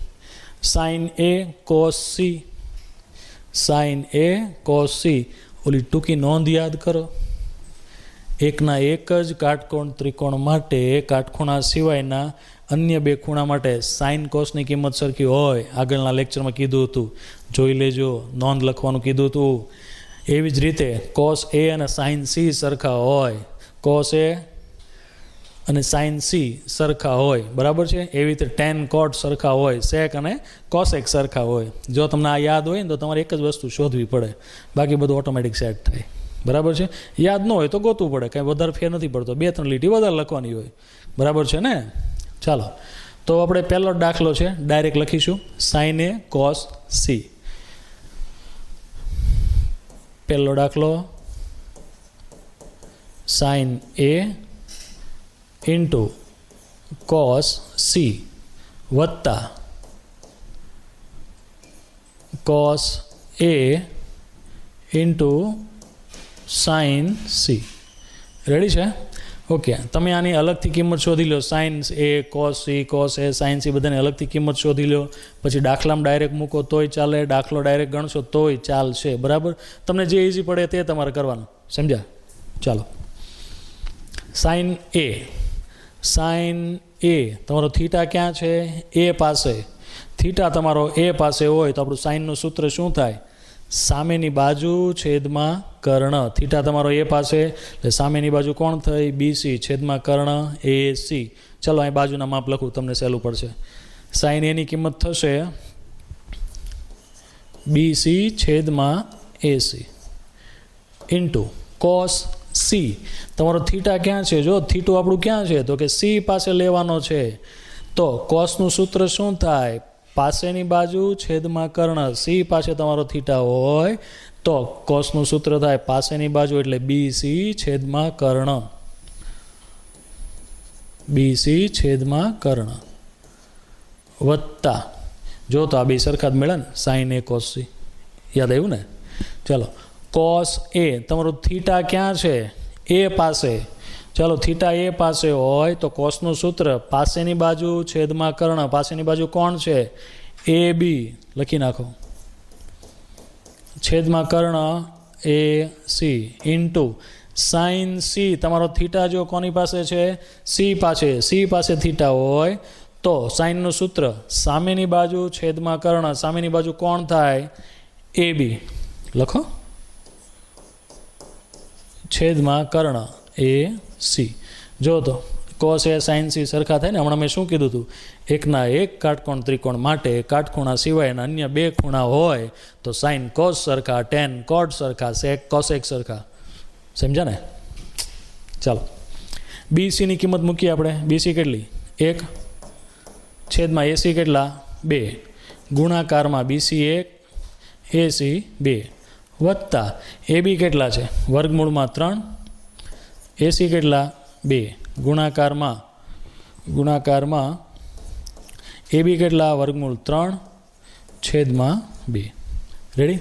Sign A cos C. Sign A cos C. ઓલી ટૂંકી નોંધ યાદ કરો. એકના એક જ કાટકોણ ત્રિકોણ માટે કાટખૂણા સિવાયના અન્ય 2 ખૂણા માટે સાઇન કોસની કિંમત સરખી હોય. આગળના લેક્ચરમાં કીધું હતું, જોઈ લેજો. નોંધ લખવાનું કીધું હતું. એવી જ રીતે કોસ એ અને સાઇન સી સરખા હોય. કોસ એ અને સાઇન સી સરખા હોય. બરાબર છે? એવી રીતે ટેન કોટ સરખા હોય, સેક અને કોસેક સરખા હોય. જો તમને આ યાદ હોય ને તો તમારે એક જ વસ્તુ શોધવી પડે, બાકી બધું ઓટોમેટિક સેટ થાય. બરાબર છે? યાદ ન હોય તો ગોતવું પડે, કાંઈ વધારે ફેર નથી પડતો. 2-3 લીટી વધારે લખવાની હોય. બરાબર છે ને? ચાલો, તો આપણે પહેલો દાખલો છે, ડાયરેક્ટ લખીશું. Sine A cos C. પહેલો દાખલો, sine A into cos C વત્તા cos A into sine C. Ready છે? ઓકે, તમે આની અલગથી કિંમત શોધી લો. Sine A cos C, cos A sine C બધાની અલગથી કિંમત શોધી લો. પછી દાખલામાં ડાયરેક્ટ મૂકો તોય ચાલે, દાખલો ડાયરેક્ટ ગણશો તોય ચાલશે. બરાબર? તમને જે ઇઝી પડે તે તમારે કરવાનું. સમજ્યા? ચાલો, સાઇન એ. સાઇન એ તમારો થીટા ક્યાં છે? એ પાસે. થીટા તમારો એ પાસે હોય તો આપણું સાઇનનું સૂત્ર શું થાય? સામેની બાજુ છેદમાં કર્ણ. થીટા તમારો એ પાસે, એટલે સામેની બાજુ કોણ થઈ? BC છેદમાં કર્ણ AC. ચલો અહીં બાજુના માપ લખું, તમને સહેલું પડશે. સાઇન એની કિંમત થશે BC છેદમાં AC ઇન્ટુ કોસ સી. તમારો થીટા ક્યાં છે? જો થીટું આપણું ક્યાં છે? તો કે સી પાસે લેવાનો છે. તો કોસનું સૂત્ર શું થાય? પાસેની બાજુ છેદમાં કર્ણ. સી પાસે તમારો થીટા હોય તો કોસનું સૂત્ર થાય પાસેની બાજુ, એટલે BC છેદમાં કર્ણ. BC છેદમાં કર્ણ વત્તા, જો તો આ બે સરખા જ મળે ને, સાઇન એ કોસ સી. યાદ આવ્યું ને? ચાલો, કોસ એ તમારું થીટા ક્યાં છે? એ પાસે. ચાલો, થીટા એ પાસે હોય તો કોસનું સૂત્ર પાસેની બાજુ છેદમાં કર્ણ. પાસેની બાજુ કોણ છે? AB. લખી નાખો. છેદમાં કર્ણ AC ઇન્ટુ સાઇન સી. તમારો થીટા જો કોની પાસે છે? સી પાસે. સી પાસે થીટા હોય તો સાઇનનું સૂત્ર સામેની બાજુ છેદમાં કર્ણ. સામેની બાજુ કોણ થાય? AB. લખો. છેદમાં કર્ણ એ સી. જો તો કોસ એ સાઇન સી સરખા થાય ને. હમણાં મેં શું કીધું હતું, એકના એક કાટકોણ ત્રિકોણ માટે કાટખૂણા સિવાયના અન્ય બે ખૂણા હોય તો સાઇન કોસ સરખા, ટેન કોટ સરખા, સેક કોસેક સરખા. સમજ્યા ને? ચાલો બીસીની કિંમત મૂકીએ આપણે. બીસી કેટલી? 1 છેદમાં એસી કેટલા? 2 ગુણાકારમાં બીસી 1 એસી 2 વત્તા એબી કેટલા છે? વર્ગમૂળમાં 3 એસી કેટલા? 2 ગુણાકારમાં એબી કેટલા? વર્ગમૂળ 3 છેદમાં 2. રેડી?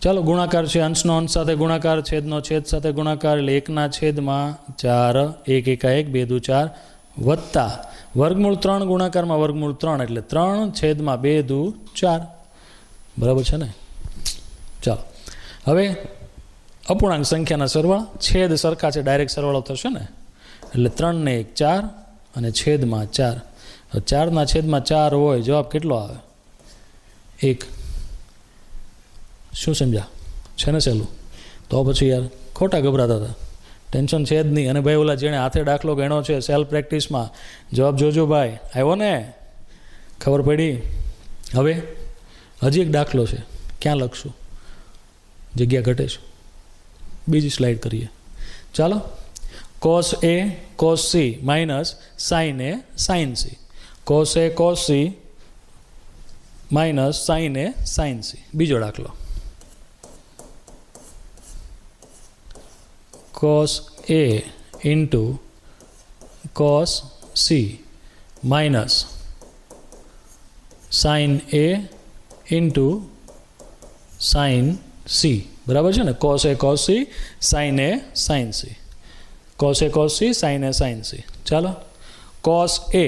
ચાલો ગુણાકાર છે, અંશનો અંશ સાથે ગુણાકાર, છેદનો છેદ સાથે ગુણાકાર, એટલે 1/4 1 1 1 2 2 4 વત્તા વર્ગમૂળ 3 ગુણાકારમાં વર્ગમૂળ 3 એટલે 3 છેદમાં 2 2 4. બરાબર છે ને? ચાલો હવે અપૂર્ણાંક સંખ્યાના સરવાળા, છેદ સરખા છે, ડાયરેક્ટ સરવાળો થશે ને, એટલે 3 ને 1 4 અને છેદમાં 4. 4 ના છેદમાં 4 હોય, જવાબ કેટલો આવે? 1. શું સમજ્યા? છે ને સહેલું? તો પછી યાર ખોટા ગભરાતા હતા, ટેન્શન છે જ નહીં. અને ભાઈ ઓલા જેણે હાથે દાખલો ગણ્યો છે સેલ્ફ પ્રેક્ટિસમાં, જવાબ જોજો ભાઈ. આવ્યો ને? ખબર પડી? હવે હજી એક દાખલો છે, ક્યાં લખશું? જગ્યા ઘટે છે, બીજી સ્લાઇડ કરીએ. ચાલો કોસ એ કોસ સી માઇનસ સાઇન એ સાઇન સી. કોસ એ કોસ સી માઇનસ સાઇન એ સાઇન સી. બીજો દાખલો cos A into cos C minus sin A into sin C. બરાબર છે ને? cos A cos C sin A sin C. cos A cos C sin A sin C. ચાલો cos A.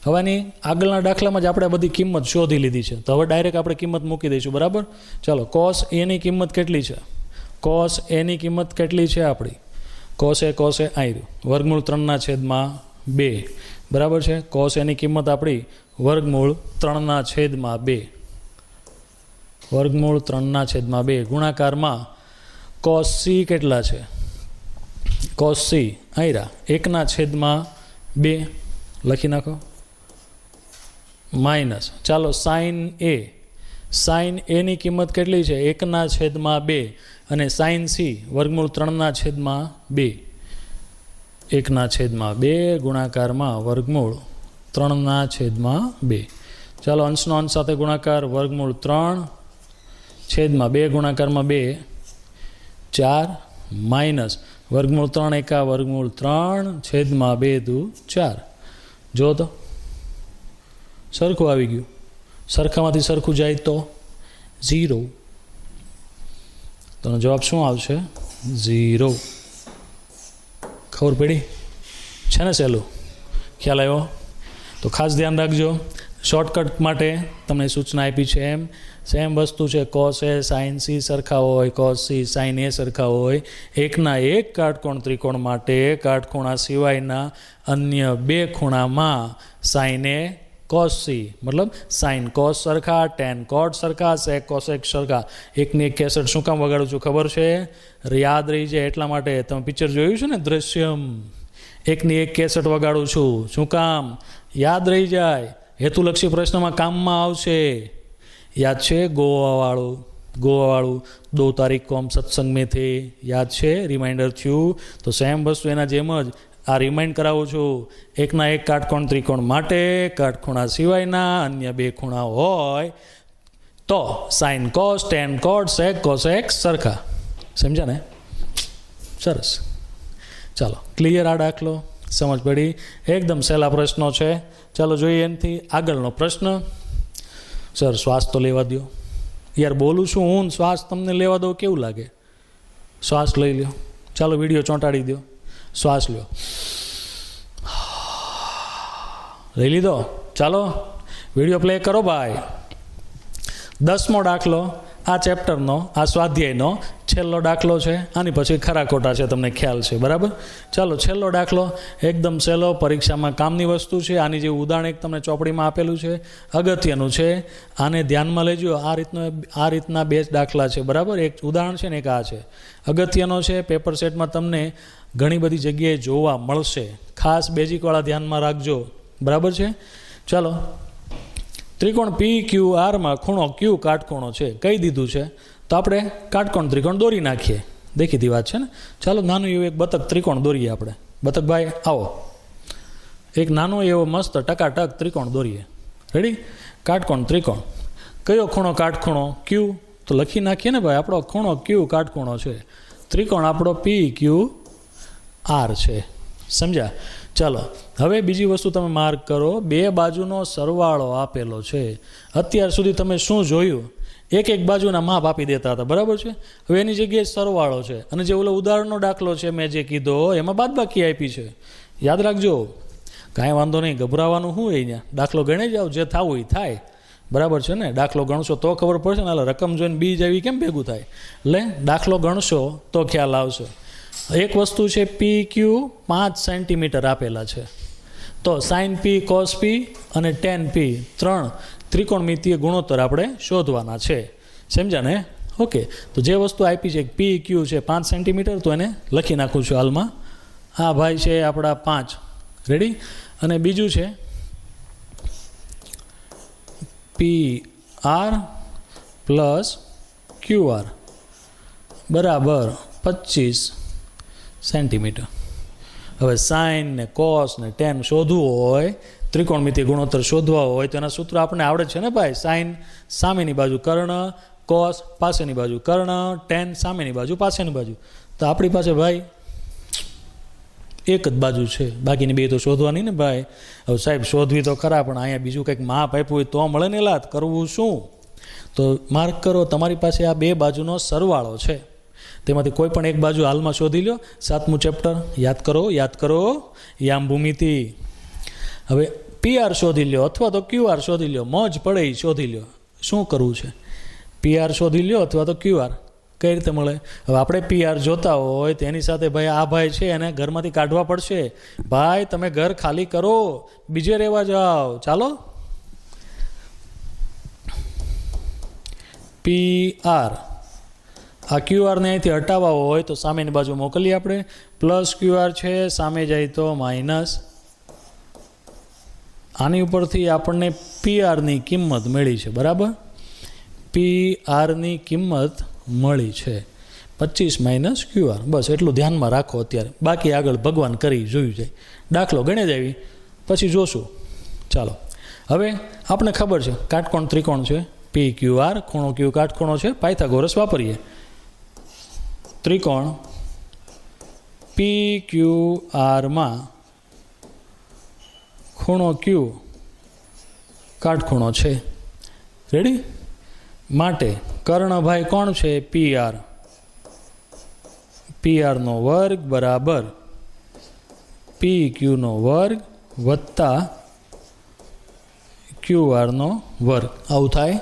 હવેની આગળના દાખલામાં જ આપણે બધી કિંમત શોધી લીધી છે, તો હવે ડાયરેક્ટ આપણે કિંમત મૂકી દઈશું. બરાબર? ચાલો cos A ની કિંમત કેટલી છે? cos A ની કિંમત કેટલી છે આપણી? cos A આવ્યું વર્ગમૂળ 3/2. બરાબર છે? cos A ની કિંમત આપણી વર્ગમૂળ 3/2. વર્ગમૂળ 3/2 ગુણાકારમાં cos C કેટલા છે? cos C આવ્યા 1/2 લખી નાખો માઇનસ. ચાલો sin A. sin A ની કિંમત કેટલી છે? 1/2 અને sin C વર્ગમૂળ 3/2. 1/2 ગુણાકારમાં વર્ગમૂળ 3/2. ચાલો અંશનો અંશ સાથે ગુણાકાર, વર્ગમૂળ 3/2 ગુણાકારમાં 2 4 માઇનસ વર્ગમૂળ 3 1 વર્ગમૂળ 3/2 4. જો તો સરખું આવી ગયું. સરખામાંથી સરખું જાય તો 0. તો જવાબ શું આવશે? 0. ખબર પડી? છે ને સહેલું? ખ્યાલ આવ્યો? તો ખાસ ધ્યાન રાખજો. શોર્ટકટ માટે તમને સૂચના આપી છે એમ સેમ વસ્તુ છે. cos A sin C સરખા હોય, cos C sin A સરખા હોય, એકના એક કાટકોણ ત્રિકોણ માટે કાટખૂણા સિવાયના અન્ય બે ખૂણામાં sin A cos C મતલબ સાઇન કોસ સરખા, ટેન કોટ સરખા, સેક કોસેક સરખા. એકની એક કેસેટ શું કામ વગાડું છું ખબર છે? યાદ રહી જાય એટલા માટે. તમે પિક્ચર જોયું છે ને દૃશ્યમ? એકની એક કેસેટ વગાડું છું. શું કામ? યાદ રહી જાય, હેતુલક્ષી પ્રશ્નમાં કામમાં આવશે. યાદ છે ગોવાવાળું 2 તારીખ કોમ સત્સંગ મેં થે? યાદ છે? રિમાઇન્ડર થયું? તો સેમ વસ્તુ એના જેમ જ આ રિમાઇન્ડ કરાવું છું. એકના એક કાટકોણ ત્રિકોણ માટે કાટખૂણા સિવાયના અન્ય બે ખૂણા હોય તો સાઇન કોસ, ટેન કોટ, સેક કોસેક સરખા. સમજ્યા ને? સરસ. ચાલો ક્લિયર આ દાખલો? સમજ પડી? એકદમ સહેલા પ્રશ્નો છે. ચાલો જોઈએ એનાથી આગળનો પ્રશ્ન. સર શ્વાસ તો લેવા દો યાર. બોલું છું હું, શ્વાસ તમને લેવા દો કેવું લાગે? શ્વાસ લઈ લ્યો. ચાલો વિડીયો ચોંટાડી દો. શ્વાસ લ્યો. લઈ લીધો? ચાલો વિડીયો પ્લે કરો ભાઈ. 10મો દાખલો આ ચેપ્ટરનો, આ સ્વાધ્યાયનો છેલ્લો દાખલો છે. આની પછી ખરા ખોટા છે, તમને ખ્યાલ છે. બરાબર? ચાલો છેલ્લો દાખલો એકદમ સહેલો, પરીક્ષામાં કામની વસ્તુ છે. આની જેવું ઉદાહરણ એક તમને ચોપડીમાં આપેલું છે, અગત્યનું છે. આને ધ્યાનમાં લેજો. આ રીતના 2 જ દાખલા છે. બરાબર? એક ઉદાહરણ છે ને એક આ છે. અગત્યનો છે. પેપર સેટમાં તમને ઘણી બધી જગ્યાએ જોવા મળશે. ખાસ બેઝિકવાળા ધ્યાનમાં રાખજો, બરાબર છે. ચાલો, ત્રિકોણ પી ક્યુ આરમાં ખૂણો ક્યુ કાટખૂણો છે કહી દીધું છે, તો આપણે કાટકોણ ત્રિકોણ દોરી નાખીએ. દેખીતી વાત છે ને. ચાલો, નાનું એવું એક બતક ત્રિકોણ દોરીએ આપણે. બતકભાઈ આવો, એક નાનો એવો મસ્ત ટકાટક ત્રિકોણ દોરીએ. રેડી? કાટકોણ ત્રિકોણ. કયો ખૂણો કાટખૂણો? ક્યુ. તો લખી નાખીએ ને ભાઈ, આપણો ખૂણો ક્યુ કાટખૂણો છે. ત્રિકોણ આપણો પી ક્યુ આર છે. સમજ્યા? ચાલો, હવે બીજી વસ્તુ તમે માર્ક કરો, બે બાજુનો સરવાળો આપેલો છે. અત્યાર સુધી તમે શું જોયું? એક એક બાજુના માપ આપી દેતા હતા, બરાબર છે. હવે એની જગ્યાએ સરવાળો છે, અને જે ઓલો ઉદાહરણનો દાખલો છે મેં જે કીધો એમાં બાદબાકી આપી છે. યાદ રાખજો, કાંઈ વાંધો નહીં, ગભરાવાનું શું અહીંયા? દાખલો ગણી જાઓ, જે થવું એ થાય, બરાબર છે ને. દાખલો ગણશો તો ખબર પડશે ને. એટલે રકમ જોઈને બીજ આવી કેમ ભેગું થાય? એટલે દાખલો ગણશો તો ખ્યાલ આવશે. એક વસ્તુ છે પી ક્યુ 5 સેન્ટીમીટર આપેલા છે, તો સાઇન પી, કોસ પી અને ટેન પી 3 ત્રિકોણમિતીય ગુણોત્તર આપણે શોધવાના છે. સમજ્યા ને? ઓકે. તો જે વસ્તુ આપી છે પી ક્યુ છે 5 સેન્ટીમીટર, તો એને લખી નાખું છું હાલમાં. આ ભાઈ છે આપણા 5. રેડી? અને બીજું છે P R plus Q R બરાબર 25 સેન્ટીમીટર. હવે સાઇન ને કોસ ને ટેન શોધવું હોય, ત્રિકોણમિતીય ગુણોત્તર શોધવા હોય, તો એના સૂત્રો આપણે આવડે છે ને ભાઈ. સાઇન સામેની બાજુ કર્ણ, કોસ પાસેની બાજુ કર્ણ, ટેન સામેની બાજુ પાસેની બાજુ. તો આપણી પાસે ભાઈ એક જ બાજુ છે, બાકીની બે તો શોધવાની ને ભાઈ. હવે સાહેબ શોધવી તો ખરા, પણ અહીંયા બીજું કંઈક માપ આપ્યું હોય તો મળે ને લાત. કરવું શું? તો માર્ક કરો, તમારી પાસે આ બે બાજુનો સરવાળો છે. તેમાંથી કોઈ પણ એક બાજુ હાલમાં શોધી લો. 7મું ચેપ્ટર યાદ કરો, યામ ભૂમિતિ. હવે પી આર શોધી લો અથવા તો ક્યુ આર શોધી લો, મોજ પડે એ શોધી લો. શું કરવું છે? પી આર શોધી લો અથવા તો ક્યુ આર. કઈ રીતે મળે? હવે આપણે પી આર જોતા હોય તો એની સાથે ભાઈ આ ભાઈ છે એને ઘરમાંથી કાઢવા પડશે. ભાઈ તમે ઘર ખાલી કરો, બીજે રહેવા જાઓ. ચાલો, પી આર આ ક્યુ આરને અહીંથી હટાવવા હોય તો સામેની બાજુ મોકલીએ આપણે. પ્લસ ક્યુ આર છે, સામે જાય તો માઇનસ. આની ઉપરથી આપણને પી આરની કિંમત મળી છે, બરાબર. પી આરની કિંમત મળી છે 25 માઇનસ ક્યુ આર. બસ એટલું ધ્યાનમાં રાખો અત્યારે. બાકી આગળ ભગવાન કરી જોયું જાય. દાખલો ગણી દેવી પછી જોશું. ચાલો, હવે આપણે ખબર છે કાટકોણ ત્રિકોણ છે પી ક્યુ આર, ખૂણો ક્યુ કાટખૂણો છે. પાયથાગોરસ વાપરીએ. ત્રિકોણ પી ક્યુ આરમાં ખૂણો ક્યુ કાટખૂણો છે. રેડી? માટે કર્ણભાઈ કોણ છે? P R. પી આરનો વર્ગ બરાબર પી ક્યુનો વર્ગ વત્તા ક્યુ આરનો વર્ગ. આવું થાય.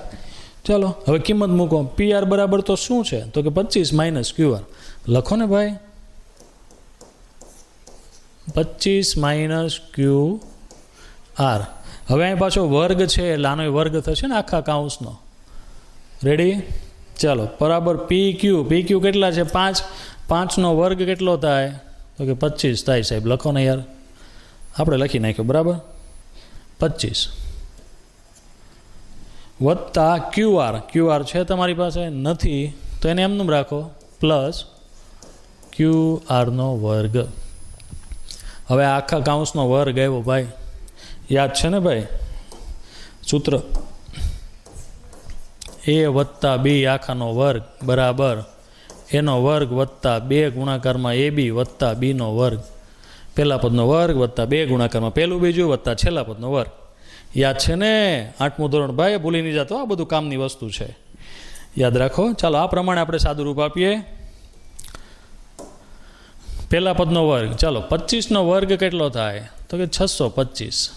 ચાલો, હવે કિંમત મૂકો. પી આર બરાબર તો શું છે? તો કે 25 માઇનસ ક્યુ આર. લખો ને ભાઈ, 25 માઇનસ ક્યુ આર. હવે અહીં પાછો વર્ગ છે એટલે આનો વર્ગ થશે ને આખા કાઉન્સનો. રેડી? ચાલો, બરાબર પી ક્યુ કેટલા છે? 5. 5નો વર્ગ કેટલો થાય? તો કે 25 થાય. સાહેબ લખો ને યાર, આપણે લખી નાખ્યો, બરાબર 25 વત્તા ક્યુ આર છે તમારી પાસે? નથી, તો એને એમનું રાખો, પ્લસ ક્યુ આરનો વર્ગ. હવે આખા કાઉન્સનો વર્ગ આવ્યો ભાઈ. યાદ છે ને ભાઈ સૂત્ર? એ વત્તા બી આખાનો વર્ગ બરાબર એનો વર્ગ વત્તા 2 ગુણાકારમાં એ બી વત્તા બીનો વર્ગ. પહેલા પદનો વર્ગ વત્તા 2 ગુણાકારમાં પહેલું બીજું વત્તા છેલ્લા પદનો વર્ગ. યાદ છે ને? 8મું ધોરણ ભાઈ, ભૂલી નહીં જતો. આ બધું કામની વસ્તુ છે, યાદ રાખો. ચાલો, આ પ્રમાણે આપણે સાદું રૂપ આપીએ. પહેલા પદનો વર્ગ. ચાલો, 25નો વર્ગ કેટલો થાય? તો કે 625.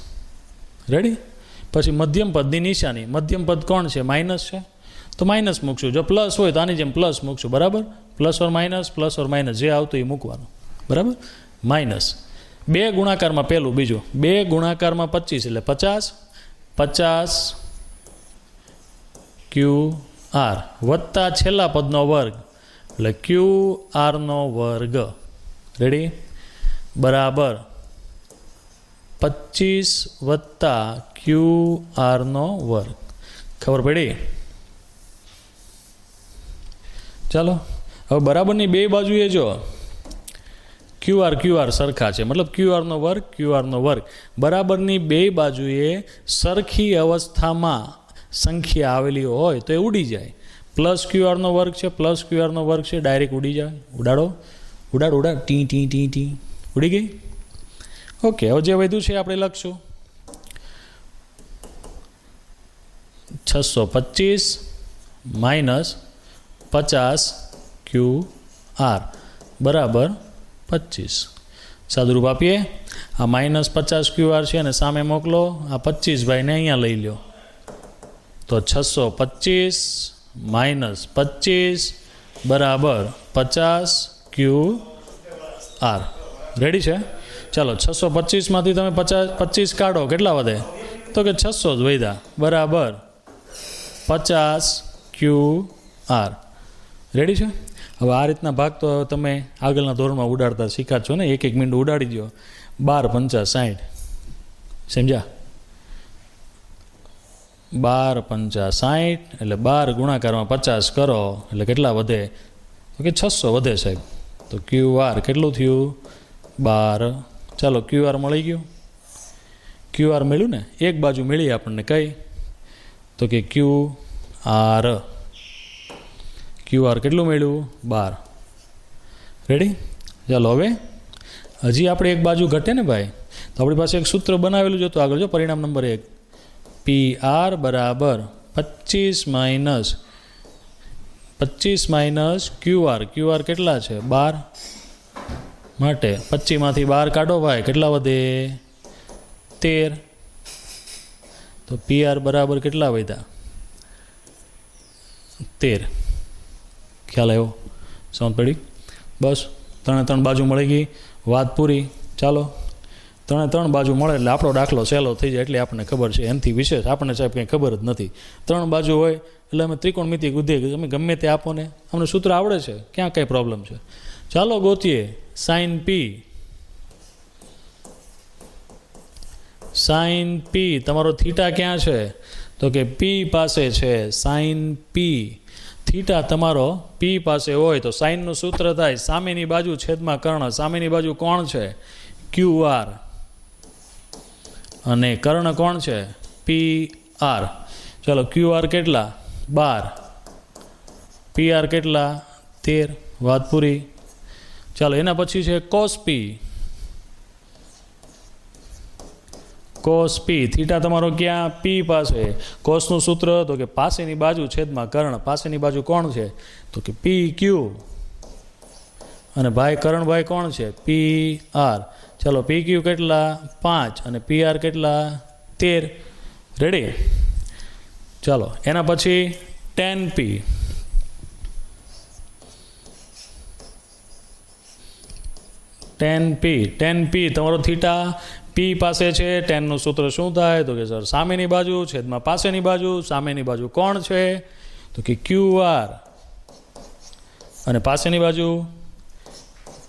રેડી? પછી મધ્યમ પદની નિશાની. મધ્યમ પદ કોણ છે? માઇનસ છે, તો માઇનસ મૂકશું. જો પ્લસ હોય તો આની જેમ પ્લસ મૂકશું, બરાબર. પ્લસ ઓર માઇનસ જે આવતું એ મૂકવાનું, બરાબર. માઇનસ 2 ગુણાકારમાં પહેલું બીજું, 2 ગુણાકારમાં 25 એટલે 50 ક્યુ આર વત્તા છેલ્લા પદનો વર્ગ એટલે ક્યુ આરનો વર્ગ. રેડી? બરાબર 25 વત્તા QR વર્ગ. ખબર પડી? ચાલો હવે બરાબરની બે બાજુએ જો QR સરખા છે, મતલબ QR વર્ગ બરાબરની બે બાજુએ સરખી અવસ્થામાં સંખ્યા આવેલી હોય તો એ ઉડી જાય. પ્લસ QR વર્ગ છે, વર્ગ છે, ડાયરેક્ટ ઉડી જાય. ઉડાડ ટી ટી ટી ટી ઉડી ગઈ. ઓકે, હવે જે વધ્યું છે આપણે લખશું 625 માઇનસ 50 QR બરાબર 25. સાદુરૂપ આપીએ, આ માઇનસ 50 QR છે અને સામે મોકલો, આ 25 ભાઈને અહીંયા લઈ લો તો 625 માઇનસ 25 બરાબર 50 QR. રેડી છે? ચાલો 625માંથી તમે 25 કાઢો, કેટલા વધે? તો કે 600 જ વધ્યા બરાબર 50 QR. રેડી છે? હવે આ રીતના ભાગ તો તમે આગળના ધોરણમાં ઉડાડતા શીખ્યા છો ને, એક મિનિટ ઉડાડી દો. 12 5 60, સમજ્યા? 12 5 60 એટલે 12 ગુણાકારમાં 50 કરો એટલે કેટલા વધે? તો કે 600 વધે સાહેબ. તો QR કેટલું થયું? 12. ચાલો QR મળી ગયું. QR મળ્યું ને, એક બાજુ મળી આપણને કઈ? તો કે QR કેટલું મળ્યું? 12. રેડી? ચાલો હવે હજી આપણે એક બાજુ ઘટે ને ભાઈ, તો આપણી પાસે એક સૂત્ર બનાવેલું જો, તો આગળ જો પરિણામ નંબર 1 PR બરાબર 25 માઇનસ QR કેટલા છે? 12. માટે 25માંથી 12 કાઢો ભાઈ, કેટલા વધે? 13. તો PR બરાબર કેટલા વધ્યા? 13. ખ્યાલ આવ્યો? સમજ પડી? બસ 3 બાજુ મળી ગઈ, વાત પૂરી. ચાલો 3 બાજુ મળે એટલે આપણો દાખલો સહેલો થઈ જાય, એટલે આપણને ખબર છે. એનાથી વિશેષ આપણને સાહેબ કંઈ ખબર જ નથી. 3 બાજુ હોય એટલે અમે ત્રિકોણમિતિ બુદ્ધિ તમે ગમે તે આપો ને, અમને સૂત્ર આવડે છે, ક્યાં કંઈ પ્રોબ્લેમ છે? ચાલો ગોતીએ સાઇન P. તમારો થીટા ક્યાં છે? તો કે P પાસે છે. Sine P. થીટા તમારો P પાસે હોય તો સાઇનનું સૂત્ર થાય સામેની બાજુ છેદમાં કર્ણ. સામેની બાજુ કોણ છે? QR. અને કર્ણ કોણ છે? PR. ચાલો QR કેટલા? 12. PR કેટલા? 13. વાત પૂરી. ચાલો એના પછી છે cos P. થીટા તમારો ક્યાં? P પાસે. કોસનું સૂત્ર તો કે પાસેની બાજુ છેદમાં કર્ણ. પાસેની બાજુ કોણ છે? તો કે PQ. અને ભાઈ કર્ણભાઈ કોણ છે? PR. ચાલો PQ કેટલા? 5. અને PR કેટલા? 13. રેડી? ચાલો એના પછી tan P તમારો થીટા P પાસે છે. ટેનનું સૂત્ર શું થાય? તો કે સર સામેની બાજુ છેદમાં પાસેની બાજુ. સામેની બાજુ કોણ છે? તો કે QR. અને પાસેની બાજુ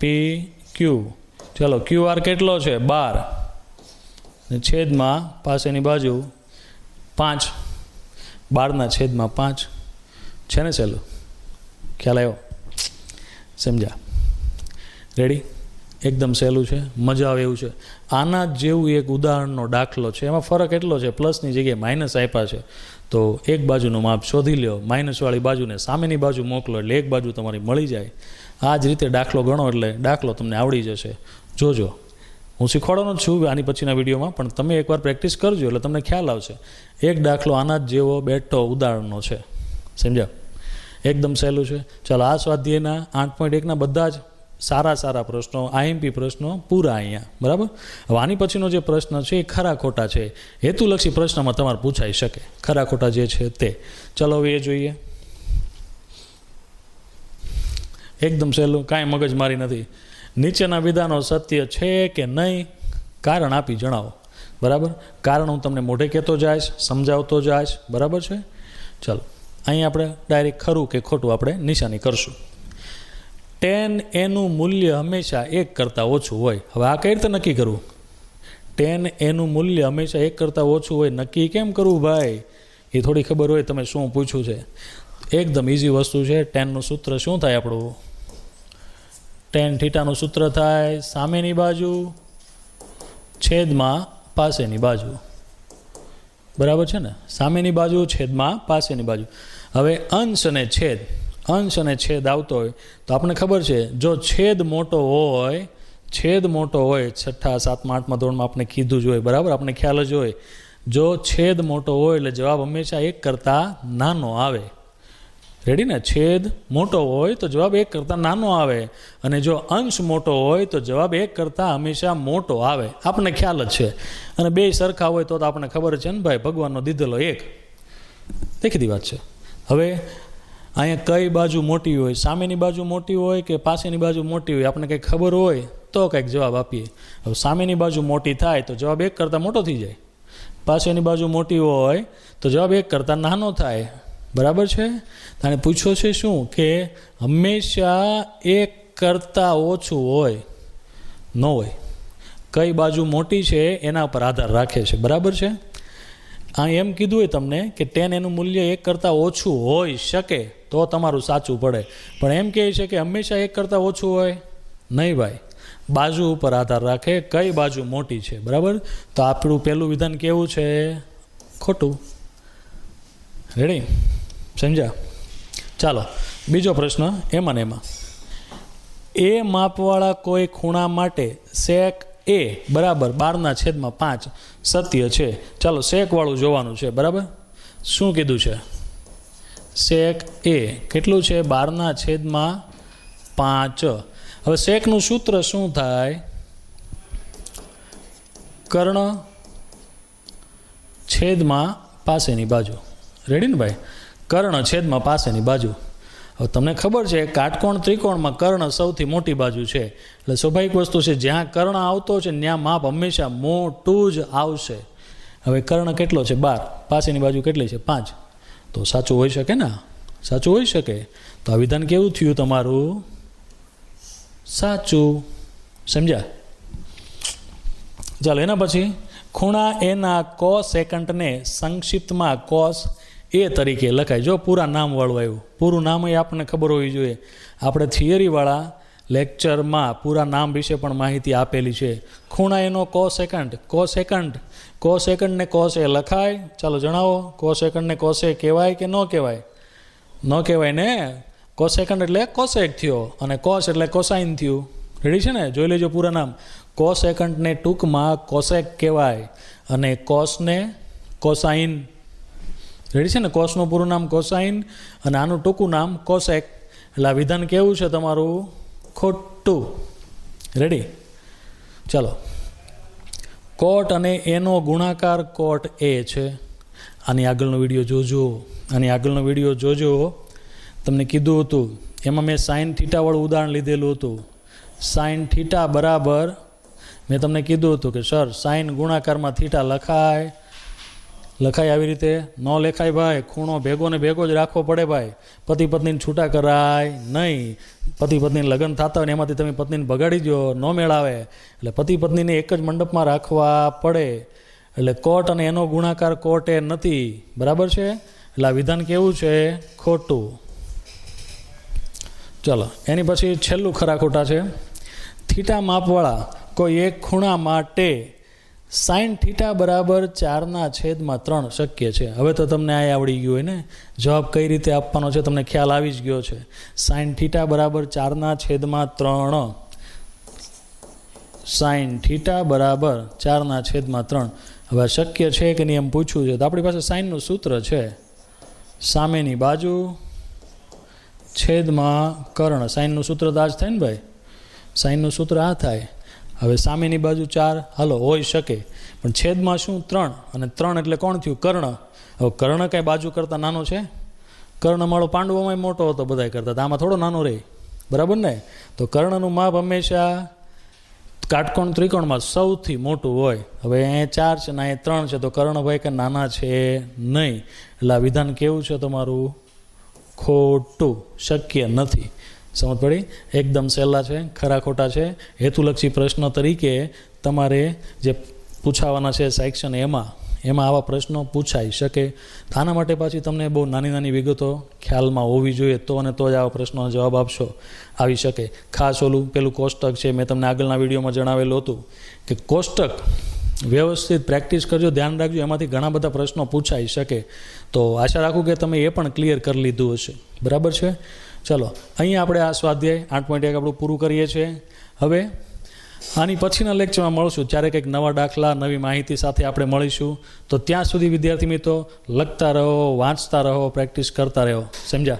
PQ. ચાલો QR કેટલો છે? 12. અને છેદમાં પાસેની બાજુ 5. 12ના છેદમાં 5 છે ને સહેલું? ખ્યાલ આવ્યો? સમજ્યા? રેડી? એકદમ સહેલું છે, મજા આવે એવું છે. આના જેવું એક ઉદાહરણનો દાખલો છે. એમાં ફરક એટલો છે, પ્લસની જગ્યાએ માઇનસ આપ્યા છે. તો એક બાજુનું માપ શોધી લ્યો, માઇનસવાળી બાજુને સામેની બાજુ મોકલો એટલે એક બાજુ તમારી મળી જાય. આ જ રીતે દાખલો ગણો એટલે દાખલો તમને આવડી જશે. જોજો, હું શીખવાડવાનો જ છું આની પછીના વિડીયોમાં, પણ તમે એકવાર પ્રેક્ટિસ કરજો એટલે તમને ખ્યાલ આવશે. એક દાખલો આના જ જેવો બેઠો ઉદાહરણનો છે. સમજ્યા? એકદમ સહેલું છે. ચાલો આ સ્વાધ્યાયના 8.1ના બધા જ સારા પ્રશ્નો, IMP પ્રશ્નો પૂરા અહીંયા. બરાબર? હવે આની પછીનો જે પ્રશ્ન છે એ ખરા ખોટા છે. હેતુલક્ષી પ્રશ્નમાં તમારે પૂછાઈ શકે ખરા ખોટા જે છે તે. ચાલો હવે એ જોઈએ. એકદમ સહેલું, કાંઈ મગજમારી નથી. નીચેના વિધાનો સત્ય છે કે નહીં? કારણ આપી જણાવો. બરાબર? કારણ હું તમને મોઢે કહેતો જઈશ, સમજાવતો જઈશ. બરાબર છે? ચાલો અહીં આપણે ડાયરેક્ટ ખરું કે ખોટું આપણે નિશાની કરશું. tan એનું મૂલ્ય હંમેશા 1 કરતાં ઓછું હોય. હવે આ કઈ રીતે નક્કી કરવું? tan એનું મૂલ્ય હંમેશા 1 કરતાં ઓછું હોય, નક્કી કેમ કરવું ભાઈ? એ થોડી ખબર હોય તમે શું પૂછ્યું છે. એકદમ ઇઝી વસ્તુ છે. ટેનનું સૂત્ર શું થાય આપણું? tan થીટાનું સૂત્ર થાય સામેની બાજુ છેદમાં પાસેની બાજુ. બરાબર છે ને? સામેની બાજુ છેદમાં પાસેની બાજુ. હવે અંશ અને છેદ આવતો હોય તો આપણને ખબર છે, જો છેદ મોટો હોય, છઠ્ઠા સાતમા આઠમા ધોરણમાં આપણે કીધું જ હોય, બરાબર, આપણે ખ્યાલ જ હોય. જો છેદ મોટો હોય એટલે જવાબ હંમેશા 1 કરતાં નાનો આવે. રેડી ને? છેદ મોટો હોય તો જવાબ 1 કરતાં નાનો આવે, અને જો અંશ મોટો હોય તો જવાબ 1 કરતાં હંમેશા મોટો આવે. આપણને ખ્યાલ જ છે. અને બે સરખા હોય તો આપણને ખબર છે ને ભાઈ, ભગવાનનો દીધેલો 1. દેખીતી વાત છે. હવે અહીંયા કઈ બાજુ મોટી હોય, સામેની બાજુ મોટી હોય કે પાસેની બાજુ મોટી હોય, આપણને કંઈક ખબર હોય તો કંઈક જવાબ આપીએ. હવે સામેની બાજુ મોટી થાય તો જવાબ 1 કરતાં મોટો થઈ જાય. પાસેની બાજુ મોટી હોય તો જવાબ 1 કરતાં નાનો થાય. બરાબર છે? તાણે પૂછ્યો છે શું કે હંમેશા 1 કરતાં ઓછું હોય ન હોય. કઈ બાજુ મોટી છે એના પર આધાર રાખે છે. બરાબર છે? આ એમ કીધું હોય તમને કે tan એનું મૂલ્ય 1 કરતાં ઓછું હોઈ શકે તો તમારું સાચું પડે. પણ એમ કહે છે કે હંમેશા 1 કરતાં ઓછું હોય નહીં ભાઈ. બાજુ ઉપર આધાર રાખે, કઈ બાજુ મોટી છે. બરાબર? તો આપણું પહેલું વિધાન કેવું છે? ખોટું. રેડી? સમજ્યા? ચાલો બીજો પ્રશ્ન એમાં એ માપવાળા કોઈ ખૂણા માટે sec A બરાબર 12/5 સત્ય છે. ચાલો સેકવાળું જોવાનું છે. બરાબર? શું કીધું છે? sec A કેટલું છે? 12/5. હવે સેકનું સૂત્ર શું થાય? કર્ણ છેદમાં પાસેની બાજુ. રેડી ને ભાઈ? કર્ણ છેદમાં પાસેની બાજુ. હવે તમને ખબર છે કાટકોણ ત્રિકોણમાં કર્ણ સૌથી મોટી બાજુ છે. એટલે સ્વાભાવિક વસ્તુ છે, જ્યાં કર્ણ આવતો છે ત્યાં માપ હંમેશા મોટું જ આવશે. હવે કર્ણ કેટલો છે? 12. પાસેની બાજુ કેટલી છે? 5. તો સાચું હોઈ શકે ને? સાચું હોઈ શકે. તો આ વિધાન કેવું થયું તમારું? સાચું. સમજ્યા? ચાલો એના પછી ખૂણા એના કોસેકન્ટને સંક્ષિપ્તમાં cos A તરીકે લખાય. જો પૂરા નામવાળું આવ્યું. પૂરું નામ એ આપણને ખબર હોવી જોઈએ. આપણે થિયરીવાળા લેક્ચરમાં પૂરા નામ વિશે પણ માહિતી આપેલી છે. ખૂણા એનો કોસેકન્ડને cos A લખાય. ચાલો જણાવો, કોસેકન્ડને cos A કહેવાય કે ન કહેવાય? ન કહેવાય ને. કોસેકન્ડ એટલે કોસેક થયો અને cos એટલે કોસાઇન થયું. રેડી છે ને? જોઈ લેજો પૂરા નામ. કોસેકન્ડને ટૂંકમાં કોસેક કહેવાય અને કોસને કોસાઇન. રેડી છે ને? કોસનું પૂરું નામ કોસાઇન અને આનું ટૂંકું નામ કોસેક. એટલે આ વિધાન કેવું છે તમારું? ખોટું. રેડી? ચાલો કોટ અને એનો ગુણાકાર કોટ A છે. આની આગળનો વિડીયો જોજો. તમને કીધું હતું એમાં મેં સાઇન થીટાવાળું ઉદાહરણ લીધેલું હતું. સાઇન થીટા બરાબર મેં તમને કીધું હતું કે સર સાઇન ગુણાકારમાં થીટા લખાય આવી રીતે ન લખાય ભાઈ. ખૂણો ભેગો ને ભેગો જ રાખવો પડે ભાઈ. પતિ પત્નીને છૂટા કરાય નહીં. પતિ પત્નીને લગ્ન થતા હોય ને એમાંથી તમે પત્નીને બગાડી દો, ન મેળાવે. એટલે પતિ પત્નીને એક જ મંડપમાં રાખવા પડે. એટલે કોટ અને એનો ગુણાકાર કોટ એ નથી. બરાબર છે? એટલે આ વિધાન કેવું છે? ખોટું. ચાલો એની પછી છેલ્લું ખરા ખોટા છે. થીટા માપવાળા કોઈ એક ખૂણા માટે સાઇન થીટા બરાબર 4/3 શક્ય છે. હવે તો તમને આ આવડી ગયું હોય ને, જવાબ કઈ રીતે આપવાનો છે તમને ખ્યાલ આવી જ ગયો છે. સાઇન થીટા બરાબર 4/3. સાઇન થીટા બરાબર 4/3. હવે શક્ય છે કે નહીં એમ પૂછવું છે. તો આપણી પાસે સાઇનનું સૂત્ર છે. સામેની બાજુ છેદમાં કર્ણ. સાઇનનું સૂત્ર તો આ જ થાય ને ભાઈ? સાઇનનું સૂત્ર આ થાય. હવે સામેની બાજુ 4 હાલો હોઈ શકે, પણ છેદમાં શું? 3. અને 3 એટલે કોણ થયું? કર્ણ. હવે કર્ણ કાંઈ બાજુ કરતાં નાનો છે? કર્ણમાળો પાંડવોમાં મોટો હતો બધા કરતાં, આમાં થોડો નાનો રહે. બરાબર ને? તો કર્ણનું માપ હંમેશા કાટકોણ ત્રિકોણમાં સૌથી મોટું હોય. હવે અહીંયા 4 છે ને અહીંયા 3 છે, તો કર્ણ ભાઈ કે નાના છે નહીં. એટલે આ વિધાન કેવું છે તમારું? ખોટું. શક્ય નથી. સમજ પડી? એકદમ સહેલા છે, ખરા ખોટા છે. હેતુલક્ષી પ્રશ્ન તરીકે તમારે જે પૂછાવાના છે સેક્શન એમાં આવા પ્રશ્નો પૂછાઈ શકે. આના માટે પાછી તમને બહુ નાની નાની વિગતો ખ્યાલમાં હોવી જોઈએ, તો અને તો જ આવા પ્રશ્નોનો જવાબ આવી શકે. ખાસ પેલું કોષ્ટક છે, મેં તમને આગળના વિડીયોમાં જણાવેલું હતું કે કોષ્ટક વ્યવસ્થિત પ્રેક્ટિસ કરજો, ધ્યાન રાખજો, એમાંથી ઘણા બધા પ્રશ્નો પૂછાઈ શકે. તો આશા રાખું કે તમે એ પણ ક્લિયર કરી લીધું હશે. બરાબર છે? ચલો, અહીંયા આપણે આ સ્વાધ્યાય 8.1 આપણું પૂરું કરીએ છીએ. હવે આની પછીના લેક્ચરમાં મળશું, ત્યારે કંઈક નવા દાખલા, નવી માહિતી સાથે આપણે મળીશું. તો ત્યાં સુધી વિદ્યાર્થી મિત્રો લખતા રહો, વાંચતા રહો, પ્રેક્ટિસ કરતા રહો. સમજ્યા?